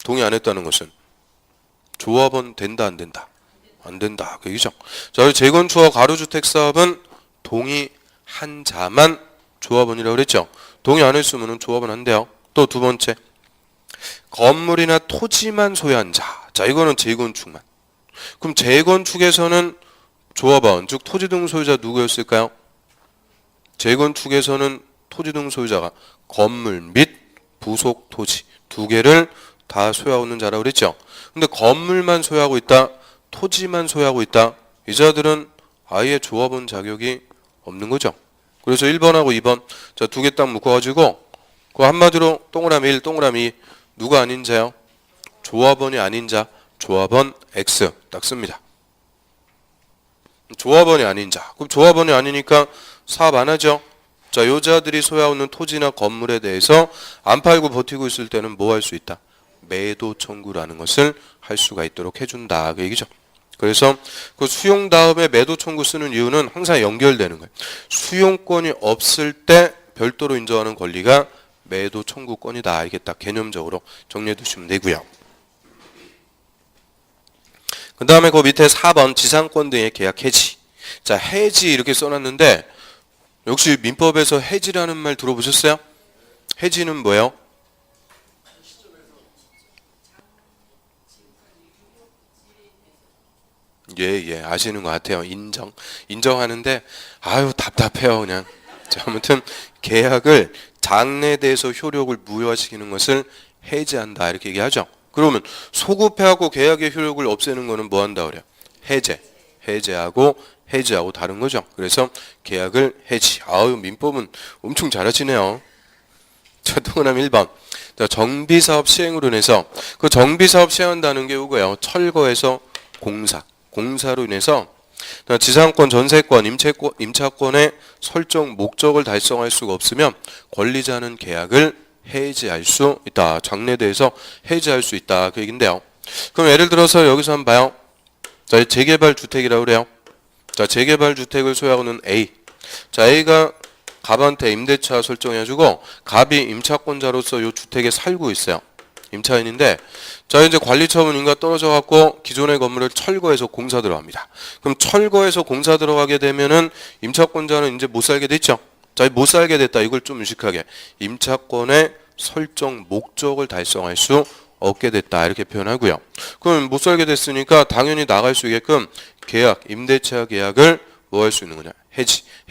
동의 안 했다는 것은 조합원 된다 안 된다? 안 된다. 그 얘기죠. 자, 재건축과 가로주택 사업은 동의한 자만 조합원이라고 그랬죠. 동의 안 했으면 조합은 안 돼요. 또 두 번째, 건물이나 토지만 소유한 자. 자, 이거는 재건축만. 그럼 재건축에서는 조합원, 즉 토지 등 소유자 누구였을까요? 재건축에서는 토지 등 소유자가 건물 및 부속 토지 두 개를 다 소유하고 있는 자라고 그랬죠. 근데 건물만 소유하고 있다, 토지만 소유하고 있다, 이 자들은 아예 조합원 자격이 없는 거죠. 그래서 1번하고 2번, 자, 두 개 딱 묶어가지고 그 한마디로 동그라미 1, 동그라미 2, 누가 아닌 자요? 조합원이 아닌 자, 조합원 X 딱 씁니다. 조합원이 아닌 자. 그럼 조합원이 아니니까 사업 안 하죠. 자, 여자들이 소유하고 있는 토지나 건물에 대해서 안 팔고 버티고 있을 때는 뭐 할 수 있다? 매도 청구라는 것을 할 수가 있도록 해준다. 그 얘기죠. 그래서 그 수용 다음에 매도 청구 쓰는 이유는 항상 연결되는 거예요. 수용권이 없을 때 별도로 인정하는 권리가 매도 청구권이다. 이게 딱 개념적으로 정리해 두시면 되고요. 그 다음에 그 밑에 4번 지상권 등의 계약 해지. 자, 해지 이렇게 써놨는데 역시 민법에서 해지라는 말 들어보셨어요? 해지는 뭐예요? 예, 아시는 것 같아요. 인정하는데 아유 답답해요 그냥. 자, 아무튼 계약을 장래돼서 효력을 무효화시키는 것을 해지한다 이렇게 얘기하죠. 그러면 소급해하고 계약의 효력을 없애는 거는 뭐 한다 그래요? 해제하고 해지하고 다른 거죠. 그래서 계약을 해지. 아유 민법은 엄청 잘하시네요. 자, 동그라미 1번. 자, 정비사업 시행으로 인해서 그 정비사업 시행한다는 게 이거예요. 철거해서 공사로 인해서 지상권, 전세권, 임차권의 설정 목적을 달성할 수가 없으면 권리자는 계약을 해지할 수 있다. 장래돼서 해지할 수 있다. 그 얘긴데요. 그럼 예를 들어서 여기서 한번 봐요. 자, 재개발 주택이라고 그래요. 자, 재개발 주택을 소유하고 있는 A. 자, A가 갑한테 임대차 설정해가지고 갑이 임차권자로서 이 주택에 살고 있어요. 임차인인데, 자, 이제 관리처분인가 떨어져 갖고 기존의 건물을 철거해서 공사 들어갑니다. 그럼 철거해서 공사 들어가게 되면은 임차권자는 이제 못 살게 됐죠. 자, 못 살게 됐다. 이걸 좀 유식하게 임차권의 설정 목적을 달성할 수 없게 됐다. 이렇게 표현하고요. 그럼 못 살게 됐으니까 당연히 나갈 수 있게끔 계약, 임대차 계약을 뭐 할 수 있는 거냐?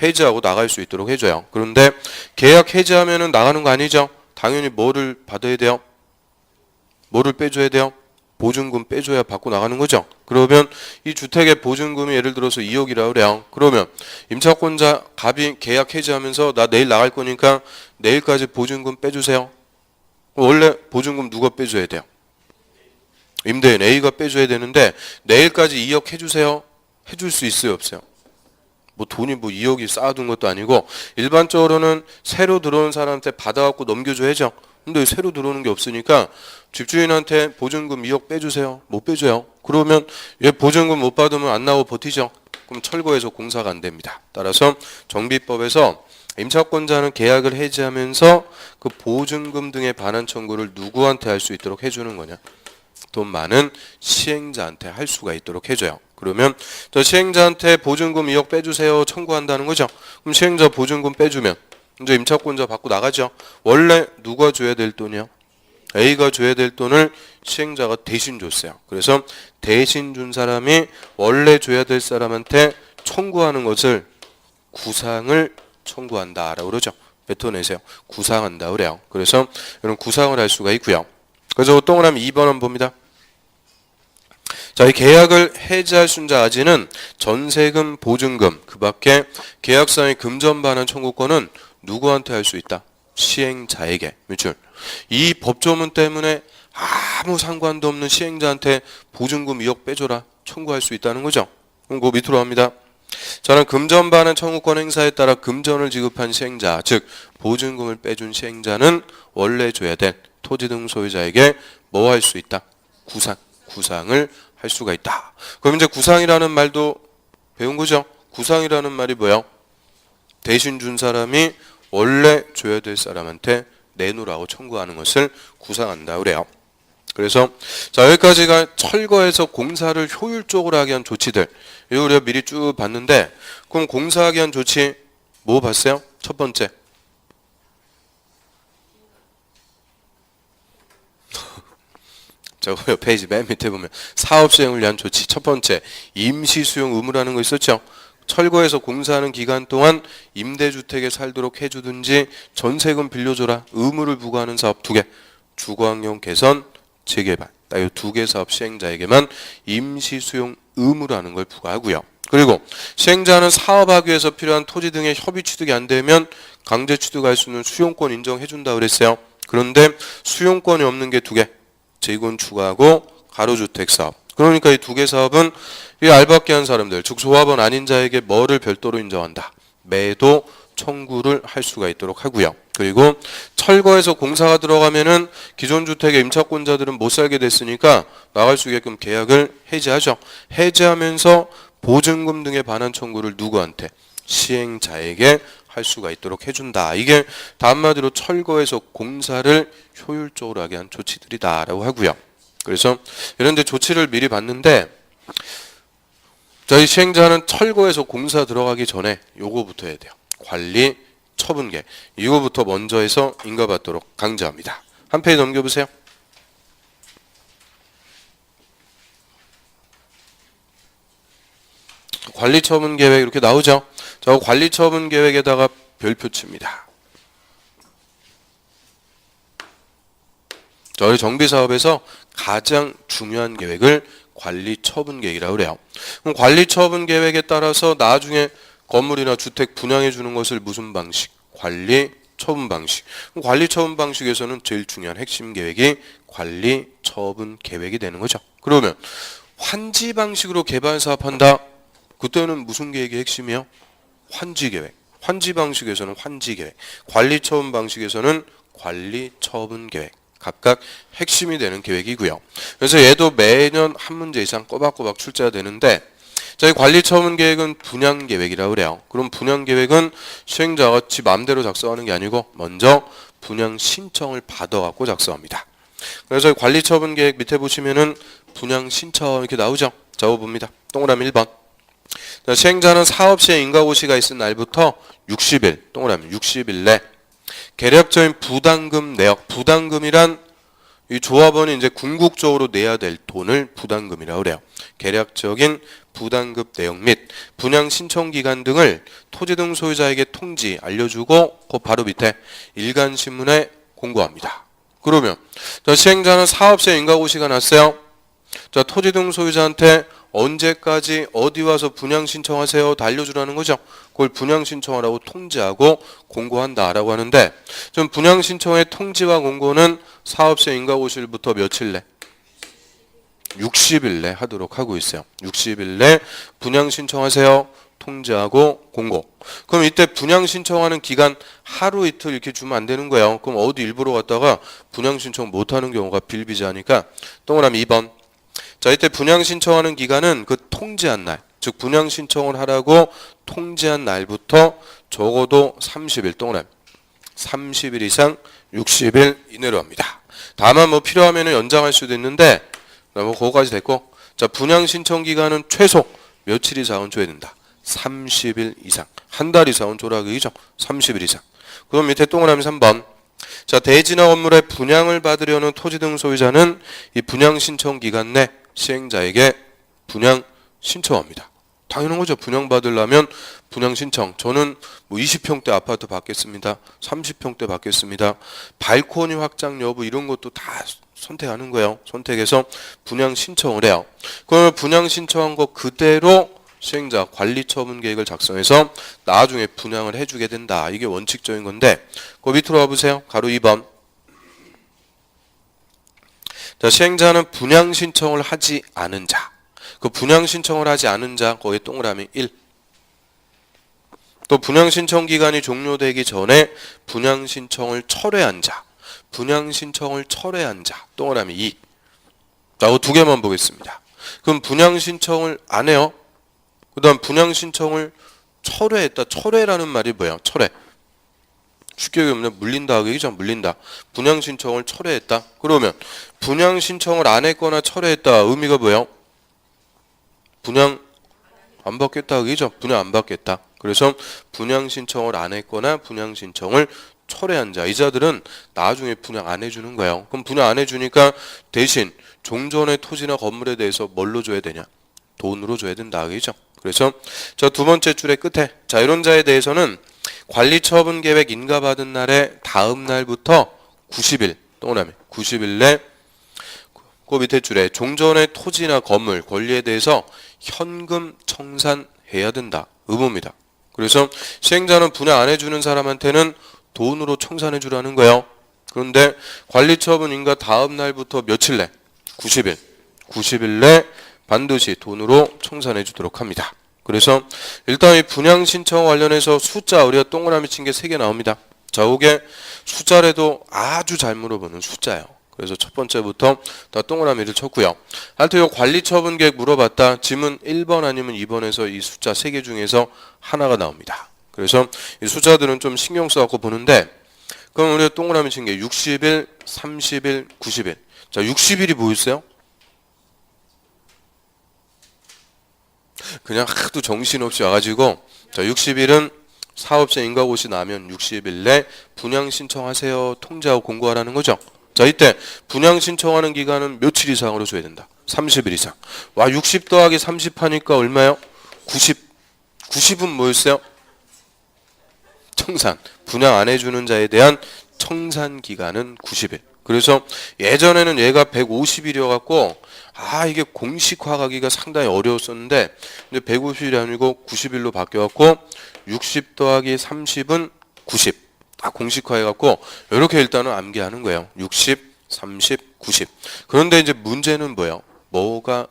해지하고 나갈 수 있도록 해줘요. 그런데 계약 해지하면은 나가는 거 아니죠? 당연히 뭐를 받아야 돼요? 뭐를 빼줘야 돼요? 보증금 빼줘야 받고 나가는 거죠. 그러면 이 주택의 보증금이 예를 들어서 2억이라고 그래요. 그러면 임차권자 갑이 계약 해지하면서 나 내일 나갈 거니까 내일까지 보증금 빼주세요. 원래 보증금 누가 빼줘야 돼요? 임대인 A가 빼줘야 되는데 내일까지 2억 해주세요. 해줄 수 있어요? 없어요? 뭐 돈이 뭐 2억이 쌓아둔 것도 아니고 일반적으로는 새로 들어온 사람한테 받아갖고 넘겨줘야죠. 근데 새로 들어오는 게 없으니까 집주인한테 보증금 2억 빼주세요. 못 빼줘요. 그러면 얘 보증금 못 받으면 안 나오고 버티죠. 그럼 철거해서 공사가 안 됩니다. 따라서 정비법에서 임차권자는 계약을 해지하면서 그 보증금 등의 반환 청구를 누구한테 할 수 있도록 해주는 거냐? 돈 많은 시행자한테 할 수가 있도록 해줘요. 그러면 저 시행자한테 보증금 2억 빼주세요 청구한다는 거죠. 그럼 시행자 보증금 빼주면 이제 임차권자 받고 나가죠. 원래 누가 줘야 될 돈이요? A가 줘야 될 돈을 시행자가 대신 줬어요. 그래서 대신 준 사람이 원래 줘야 될 사람한테 청구하는 것을 구상을 청구한다라고 그러죠. 뱉어내세요. 구상한다 그래요. 그래서 이런 구상을 할 수가 있고요. 그래서 동그라미 2번 한번 봅니다. 자, 이 계약을 해지할 순자 아지는 전세금, 보증금, 그 밖에 계약상의 금전 반환 청구권은 누구한테 할 수 있다? 시행자에게. 밑줄. 이 법조문 때문에 아무 상관도 없는 시행자한테 보증금 2억 빼줘라 청구할 수 있다는 거죠. 그럼 그 밑으로 합니다. 저는 금전 반환 청구권 행사에 따라 금전을 지급한 시행자, 즉 보증금을 빼준 시행자는 원래 줘야 될 토지 등 소유자에게 뭐 할 수 있다? 구상을 할 수가 있다. 그럼 이제 구상이라는 말도 배운 거죠. 구상이라는 말이 뭐예요? 대신 준 사람이 원래 줘야 될 사람한테 내놓으라고 청구하는 것을 구상한다 그래요. 그래서 자, 여기까지가 철거해서 공사를 효율적으로 하게 한 조치들. 이거 우리가 미리 쭉 봤는데, 그럼 공사하게 한 조치 뭐 봤어요? 첫 번째. 저 페이지 맨 밑에 보면 사업 수행을 위한 조치 첫 번째 임시 수용 의무라는 거 있었죠. 철거해서 공사하는 기간 동안 임대주택에 살도록 해주든지 전세금 빌려줘라 의무를 부과하는 사업 2개. 주거환경 개선, 재개발. 이 2개 사업 시행자에게만 임시 수용 의무라는 걸 부과하고요. 그리고 시행자는 사업하기 위해서 필요한 토지 등의 협의 취득이 안 되면 강제 취득할 수 있는 수용권 인정해준다 그랬어요. 그런데 수용권이 없는 게 2개. 재건축하고 가로주택 사업. 그러니까 이 2개 사업은 이 알박기 한 사람들, 즉 조합원 아닌 자에게 뭐를 별도로 인정한다. 매도 청구를 할 수가 있도록 하고요. 그리고 철거해서 공사가 들어가면은 기존 주택의 임차권자들은 못 살게 됐으니까 나갈 수 있게끔 계약을 해지하죠. 해지하면서 보증금 등에 관한 청구를 누구한테? 시행자에게 할 수가 있도록 해준다. 이게 한마디로 철거해서 공사를 효율적으로 하게 한 조치들이다라고 하고요. 그래서 이런 데 조치를 미리 봤는데, 저희 시행자는 철거해서 공사 들어가기 전에 요거부터 해야 돼요. 관리 처분계. 이거부터 먼저 해서 인가받도록 강조합니다. 한 페이지 넘겨보세요. 관리처분계획 이렇게 나오죠. 저 관리처분계획에다가 별표 칩니다. 저희 정비사업에서 가장 중요한 계획을 관리처분계획이라고 그래요. 그럼 관리처분계획에 따라서 나중에 건물이나 주택 분양해 주는 것을 무슨 방식? 관리처분 방식. 그럼 관리처분 방식에서는 제일 중요한 핵심 계획이 관리처분계획이 되는 거죠. 그러면 환지 방식으로 개발 사업한다. 그때는 무슨 계획이 핵심이요? 환지계획. 환지 방식에서는 환지계획. 관리처분 방식에서는 관리처분계획. 각각 핵심이 되는 계획이고요. 그래서 얘도 매년 한 문제 이상 꼬박꼬박 출제가 되는데, 저희 관리처분계획은 분양계획이라고 그래요. 그럼 분양계획은 시행자가 지 마음대로 작성하는 게 아니고 먼저 분양 신청을 받아갖고 작성합니다. 그래서 관리처분계획 밑에 보시면은 분양 신청 이렇게 나오죠. 적어봅니다. 동그라미 1번. 시행자는 사업 시행 인가고시가 있은 날부터 60일, 동그라미 60일 내 계략적인 부담금 내역, 부담금이란 이 조합원이 이제 궁극적으로 내야 될 돈을 부담금이라고 그래요. 계략적인 부담금 내역 및 분양 신청 기간 등을 토지 등 소유자에게 통지 알려주고 그 바로 밑에 일간신문에 공고합니다. 그러면 시행자는 사업 시행 인가고시가 났어요. 자, 토지 등 소유자한테 언제까지 어디 와서 분양 신청하세요 다 알려주라는 거죠. 그걸 분양 신청하라고 통지하고 공고한다라고 하는데, 좀 분양 신청의 통지와 공고는 사업시행 인가고시일부터 며칠 내? 60일 내 하도록 하고 있어요. 60일 내 분양 신청하세요 통지하고 공고. 그럼 이때 분양 신청하는 기간 하루 이틀 이렇게 주면 안 되는 거예요. 그럼 어디 일부러 갔다가 분양 신청 못하는 경우가 빌비재하니까 동그라미 2번. 자, 이때 분양 신청하는 기간은 그 통지한 날, 즉 분양 신청을 하라고 통지한 날부터 적어도 30일 동안 30일 이상 60일 이내로 합니다. 다만 뭐 필요하면 연장할 수도 있는데 뭐 그거까지 됐고, 자, 분양 신청 기간은 최소 며칠 이상은 줘야 된다. 30일 이상. 한 달 이상은 줘라 그이죠. 30일 이상. 그럼 밑에 동그라미 3번. 자, 대지나 건물의 분양을 받으려는 토지 등 소유자는 이 분양 신청 기간 내 시행자에게 분양 신청합니다. 당연한 거죠. 분양 받으려면 분양 신청. 저는 뭐 20평대 아파트 받겠습니다. 30평대 받겠습니다. 발코니 확장 여부 이런 것도 다 선택하는 거예요. 선택해서 분양 신청을 해요. 그러면 분양 신청한 거 그대로 시행자 관리처분 계획을 작성해서 나중에 분양을 해주게 된다. 이게 원칙적인 건데, 그 밑으로 와보세요. 가로 2번. 자, 시행자는 분양 신청을 하지 않은 자. 그 분양 신청을 하지 않은 자, 거기에 동그라미 1. 또 분양 신청 기간이 종료되기 전에 분양 신청을 철회한 자. 분양 신청을 철회한 자, 동그라미 2. 자, 그 2개만 보겠습니다. 그럼 분양 신청을 안 해요. 그 다음 분양 신청을 철회했다. 철회라는 말이 뭐예요? 철회. 쉽게 얘기하면 물린다 하기죠. 물린다. 분양 신청을 철회했다. 그러면 분양 신청을 안 했거나 철회했다. 의미가 뭐예요? 분양 안 받겠다 하기죠. 분양 안 받겠다. 그래서 분양 신청을 안 했거나 분양 신청을 철회한 자. 이 자들은 나중에 분양 안 해주는 거예요. 그럼 분양 안 해주니까 대신 종전의 토지나 건물에 대해서 뭘로 줘야 되냐? 돈으로 줘야 된다 하기죠. 그래서 저 두 번째 줄의 끝에 자 이런 자에 대해서는 관리처분 계획 인가받은 날의 다음 날부터 90일 동그라미 90일 내 그 밑에 줄에 종전의 토지나 건물 권리에 대해서 현금 청산해야 된다. 의무입니다. 그래서 시행자는 분양 안 해주는 사람한테는 돈으로 청산해 주라는 거예요. 그런데 관리처분 인가 다음 날부터 며칠 내? 90일. 90일 내 반드시 돈으로 청산해 주도록 합니다. 그래서 일단 이 분양 신청 관련해서 숫자 우리가 동그라미 친 게 3개 나옵니다. 자, 이게 숫자라도 아주 잘 물어보는 숫자예요. 그래서 첫 번째부터 다 동그라미를 쳤고요. 하여튼 이 관리처분 계획 물어봤다. 지문 1번 아니면 2번에서 이 숫자 3개 중에서 하나가 나옵니다. 그래서 이 숫자들은 좀 신경 써갖고 보는데 그럼 우리가 동그라미 친 게 60일, 30일, 90일. 자, 60일이 뭐였어요? 그냥 하도 정신없이 와가지고 자 60일은 사업자 인가고시 나면 60일 내 분양 신청하세요. 통지하고 공고하라는 거죠. 자 이때 분양 신청하는 기간은 며칠 이상으로 줘야 된다. 30일 이상. 와 60 더하기 30 하니까 얼마요? 90. 90은 뭐였어요? 청산. 분양 안 해주는 자에 대한 청산 기간은 90일. 그래서 예전에는 얘가 150일이어갖고 이게 공식화하기가 상당히 어려웠었는데 이제 150일이 아니고 90일로 바뀌어갖고 60 더하기 30은 90. 딱 공식화해갖고 이렇게 일단은 암기하는 거예요. 60, 30, 90. 그런데 이제 문제는 뭐예요? 뭐가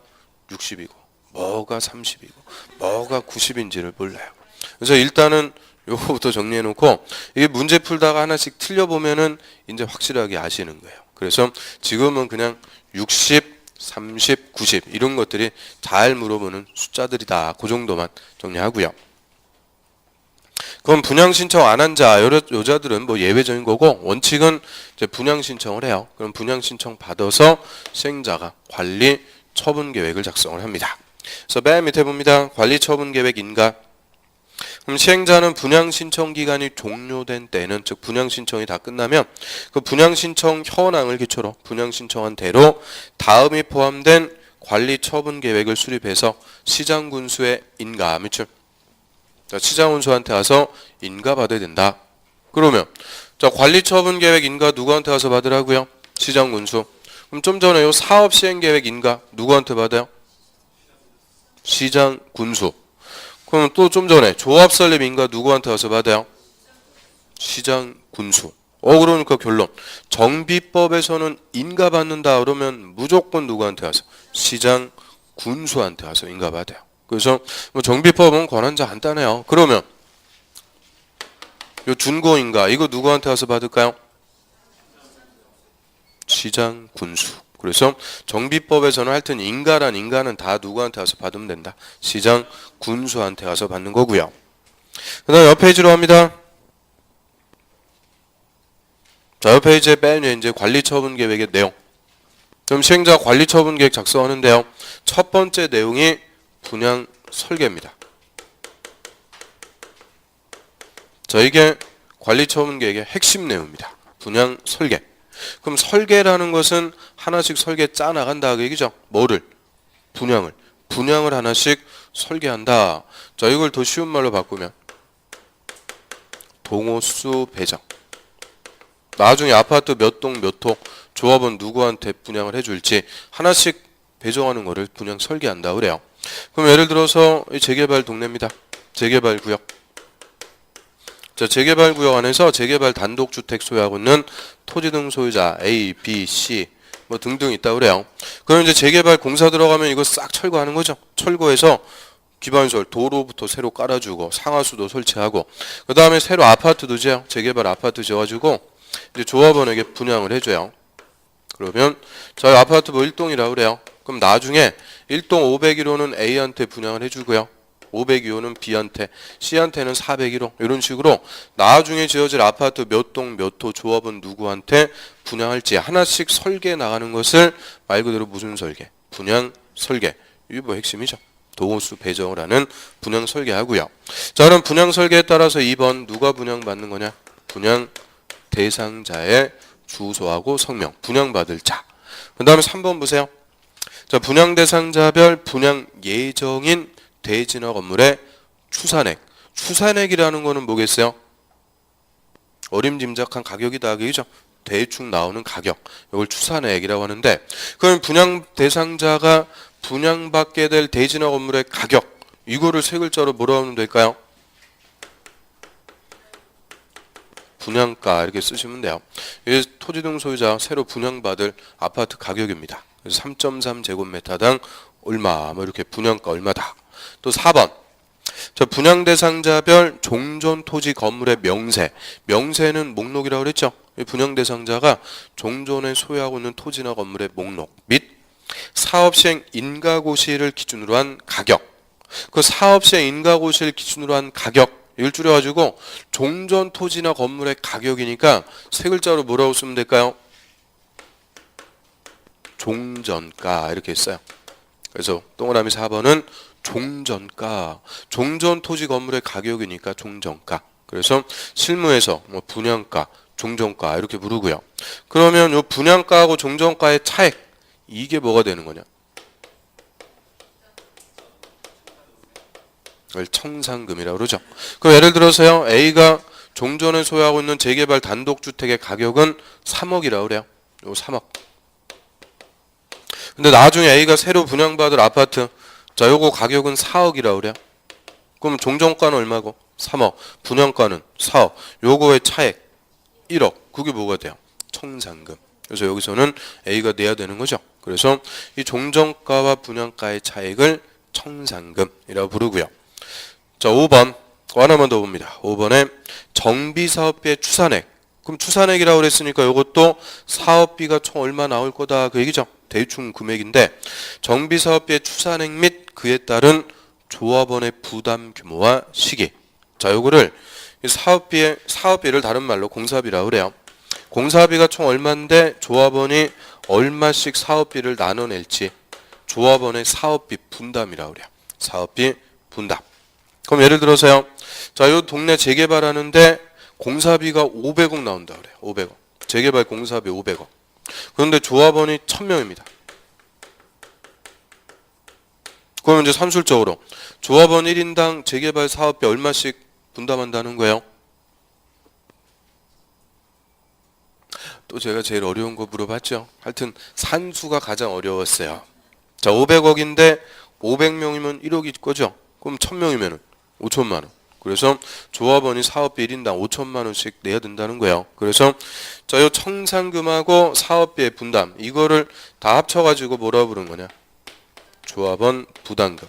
60이고 뭐가 30이고 뭐가 90인지를 몰라요. 그래서 일단은 요거부터 정리해놓고 이게 문제 풀다가 하나씩 틀려보면은 이제 확실하게 아시는 거예요. 그래서 지금은 그냥 60, 30, 90 이런 것들이 잘 물어보는 숫자들이다. 그 정도만 정리하고요. 그럼 분양 신청 안 한 자, 여자들은 뭐 예외적인 거고 원칙은 이제 분양 신청을 해요. 그럼 분양 신청 받아서 시행자가 관리 처분 계획을 작성을 합니다. 그래서 맨 밑에 봅니다. 관리 처분 계획 인가. 그럼 시행자는 분양 신청 기간이 종료된 때는 즉 분양 신청이 다 끝나면 그 분양 신청 현황을 기초로 분양 신청한 대로 다음이 포함된 관리 처분 계획을 수립해서 시장 군수의 인가 밑줄. 자, 시장 군수한테 가서 인가 받아야 된다. 그러면 자, 관리 처분 계획 인가 누구한테 가서 받으라고요? 시장 군수. 그럼 좀 전에 요 사업 시행 계획 인가 누구한테 받아요? 시장 군수. 그럼 또 좀 전에 조합 설립 인가 누구한테 가서 받아요? 시장 군수. 그러니까 결론. 정비법에서는 인가 받는다 그러면 무조건 누구한테 가서? 시장 군수한테 가서 인가 받아요. 그래서 뭐 정비법은 권한자 간단해요. 그러면 요 준고 인가 이거 누구한테 가서 받을까요? 시장 군수. 그래서 정비법에서는 하여튼 인가는 다 누구한테 가서 받으면 된다. 시장 군수한테 가서 받는 거고요. 그 다음 옆 페이지로 합니다. 자, 옆 페이지에 맨 위에 이제 관리처분 계획의 내용. 그럼 시행자 관리처분 계획 작성하는데요. 첫 번째 내용이 분양 설계입니다. 자, 이게 관리처분 계획의 핵심 내용입니다. 분양 설계. 그럼 설계라는 것은 하나씩 설계 짜 나간다 그 얘기죠. 뭐를? 분양을 하나씩 설계한다. 자, 이걸 더 쉬운 말로 바꾸면 동호수 배정. 나중에 아파트 몇 동 몇 호 조합은 누구한테 분양을 해줄지 하나씩 배정하는 거를 분양 설계한다 그래요. 그럼 예를 들어서 이 재개발 동네입니다. 재개발 구역. 자, 재개발 구역 안에서 재개발 단독주택 소유하고 있는 토지 등 소유자 A, B, C 뭐 등등 있다 그래요. 그럼 이제 재개발 공사 들어가면 이거 싹 철거하는 거죠. 철거해서 기반시설 도로부터 새로 깔아주고 상하수도 설치하고 그 다음에 새로 아파트도 지어요. 재개발 아파트 지어가지고 이제 조합원에게 분양을 해줘요. 그러면 저희 아파트 뭐 1동이라고 그래요. 그럼 나중에 1동 501호는 A한테 분양을 해주고요. 502호는 B한테, C한테는 401호 이런 식으로 나중에 지어질 아파트 몇 동 몇 호 조합은 누구한테 분양할지 하나씩 설계 나가는 것을 말 그대로 무슨 설계? 분양 설계. 이게 뭐 핵심이죠. 도호수 배정을 하는 분양 설계하고요. 자, 그럼 분양 설계에 따라서 2번 누가 분양받는 거냐? 분양 대상자의 주소하고 성명, 분양받을 자. 그 다음에 3번 보세요. 자, 분양 대상자별 분양 예정인 대진화 건물의 추산액. 추산액이라는 거는 뭐겠어요? 어림짐작한 가격이다. 그죠? 대충 나오는 가격. 이걸 추산액이라고 하는데, 그럼 분양 대상자가 분양받게 될 대진화 건물의 가격. 이거를 세 글자로 뭐라고 하면 될까요? 분양가 이렇게 쓰시면 돼요. 이게 토지 등 소유자 새로 분양받을 아파트 가격입니다. 그래서 3.3제곱미터당 얼마, 뭐 이렇게 분양가 얼마다. 또 4번. 자, 분양 대상자별 종전 토지 건물의 명세. 명세는 목록이라고 그랬죠. 분양 대상자가 종전에 소유하고 있는 토지나 건물의 목록 및 사업 시행 인가고시를 기준으로 한 가격. 그 사업 시행 인가고시를 기준으로 한 가격. 이걸 줄여가지고 종전 토지나 건물의 가격이니까 세 글자로 뭐라고 쓰면 될까요? 종전가 이렇게 했어요. 그래서 동그라미 4번은 종전가. 종전 토지 건물의 가격이니까 종전가. 그래서 실무에서 뭐 분양가, 종전가 이렇게 부르고요. 그러면 이 분양가하고 종전가의 차액 이게 뭐가 되는 거냐? 이걸 청산금이라고 그러죠. 그럼 예를 들어서요. A가 종전에 소유하고 있는 재개발 단독주택의 가격은 3억이라고 그래요. 요 3억. 근데 나중에 A가 새로 분양받을 아파트 자 요거 가격은 4억이라고 그래요. 그럼 종전가는 얼마고? 3억. 분양가는 4억. 요거의 차액 1억. 그게 뭐가 돼요? 청산금. 그래서 여기서는 A가 내야 되는 거죠. 그래서 이 종전가와 분양가의 차액을 청산금이라고 부르고요. 자, 5번 하나만 더 봅니다. 5번에 정비사업비의 추산액. 그럼 추산액이라고 그랬으니까 이것도 사업비가 총 얼마 나올 거다 그 얘기죠. 대충 금액인데 정비사업비의 추산액 및 그에 따른 조합원의 부담 규모와 시기. 자, 요거를 사업비를 다른 말로 공사비라고 그래요. 공사비가 총 얼마인데 조합원이 얼마씩 사업비를 나눠낼지 조합원의 사업비 분담이라고 그래요. 사업비 분담. 그럼 예를 들어서요. 자, 요 동네 재개발하는데 공사비가 500억 나온다 그래요. 500억. 재개발 공사비 500억. 그런데 조합원이 1000명입니다. 그러면 이제 산술적으로 조합원 1인당 재개발 사업비 얼마씩 분담한다는 거예요? 또 제가 제일 어려운 거 물어봤죠. 하여튼 산수가 가장 어려웠어요. 자, 500억인데 500명이면 1억일 거죠. 그럼 1000명이면 5천만 원. 그래서 조합원이 사업비 1인당 5천만 원씩 내야 된다는 거예요. 그래서 자, 이 청산금하고 사업비의 분담 이거를 다 합쳐가지고 뭐라 부르는 거냐? 조합원 부담금.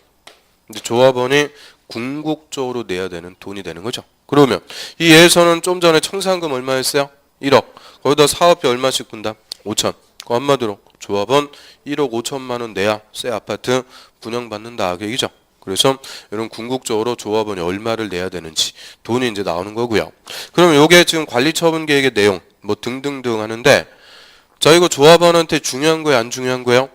근데 조합원이 궁극적으로 내야 되는 돈이 되는 거죠. 그러면 이 예에서는 좀 전에 청산금 얼마였어요? 1억. 거기다 사업비 얼마씩 분담? 5천. 그 한마디로 조합원 1억 5천만 원 내야 새 아파트 분양받는다 그 얘기죠. 그래서 이런 궁극적으로 조합원이 얼마를 내야 되는지 돈이 이제 나오는 거고요. 그럼 이게 지금 관리처분 계획의 내용 뭐 등등등 하는데 자, 이거 조합원한테 중요한 거예요, 안 중요한 거예요?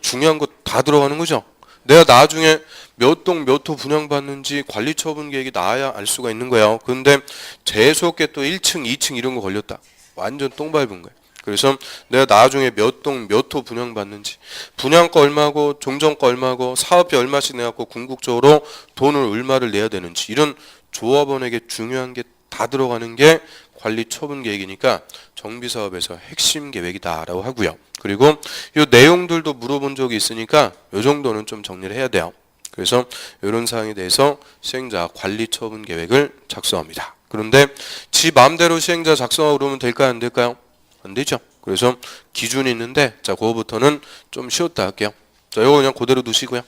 중요한 거 다 들어가는 거죠. 내가 나중에 몇 동 몇 호 분양받는지 관리처분 계획이 나와야 알 수가 있는 거예요. 그런데 재수없게 또 1층, 2층 이런 거 걸렸다. 완전 똥 밟은 거예요. 그래서 내가 나중에 몇 동 몇 호 분양받는지 분양가 얼마고 종전가 얼마고 사업비 얼마씩 내갖고 궁극적으로 돈을 얼마를 내야 되는지 이런 조합원에게 중요한 게 다 들어가는 게 관리처분 계획이니까 정비사업에서 핵심 계획이다라고 하고요. 그리고 이 내용들도 물어본 적이 있으니까 이 정도는 좀 정리를 해야 돼요. 그래서 이런 사항에 대해서 시행자 관리처분 계획을 작성합니다. 그런데 지 마음대로 시행자 작성하고 그러면 될까요? 안 될까요? 안 되죠. 그래서 기준이 있는데 자, 그거부터는 좀 쉬웠다 할게요. 자, 이거 그냥 그대로 두시고요.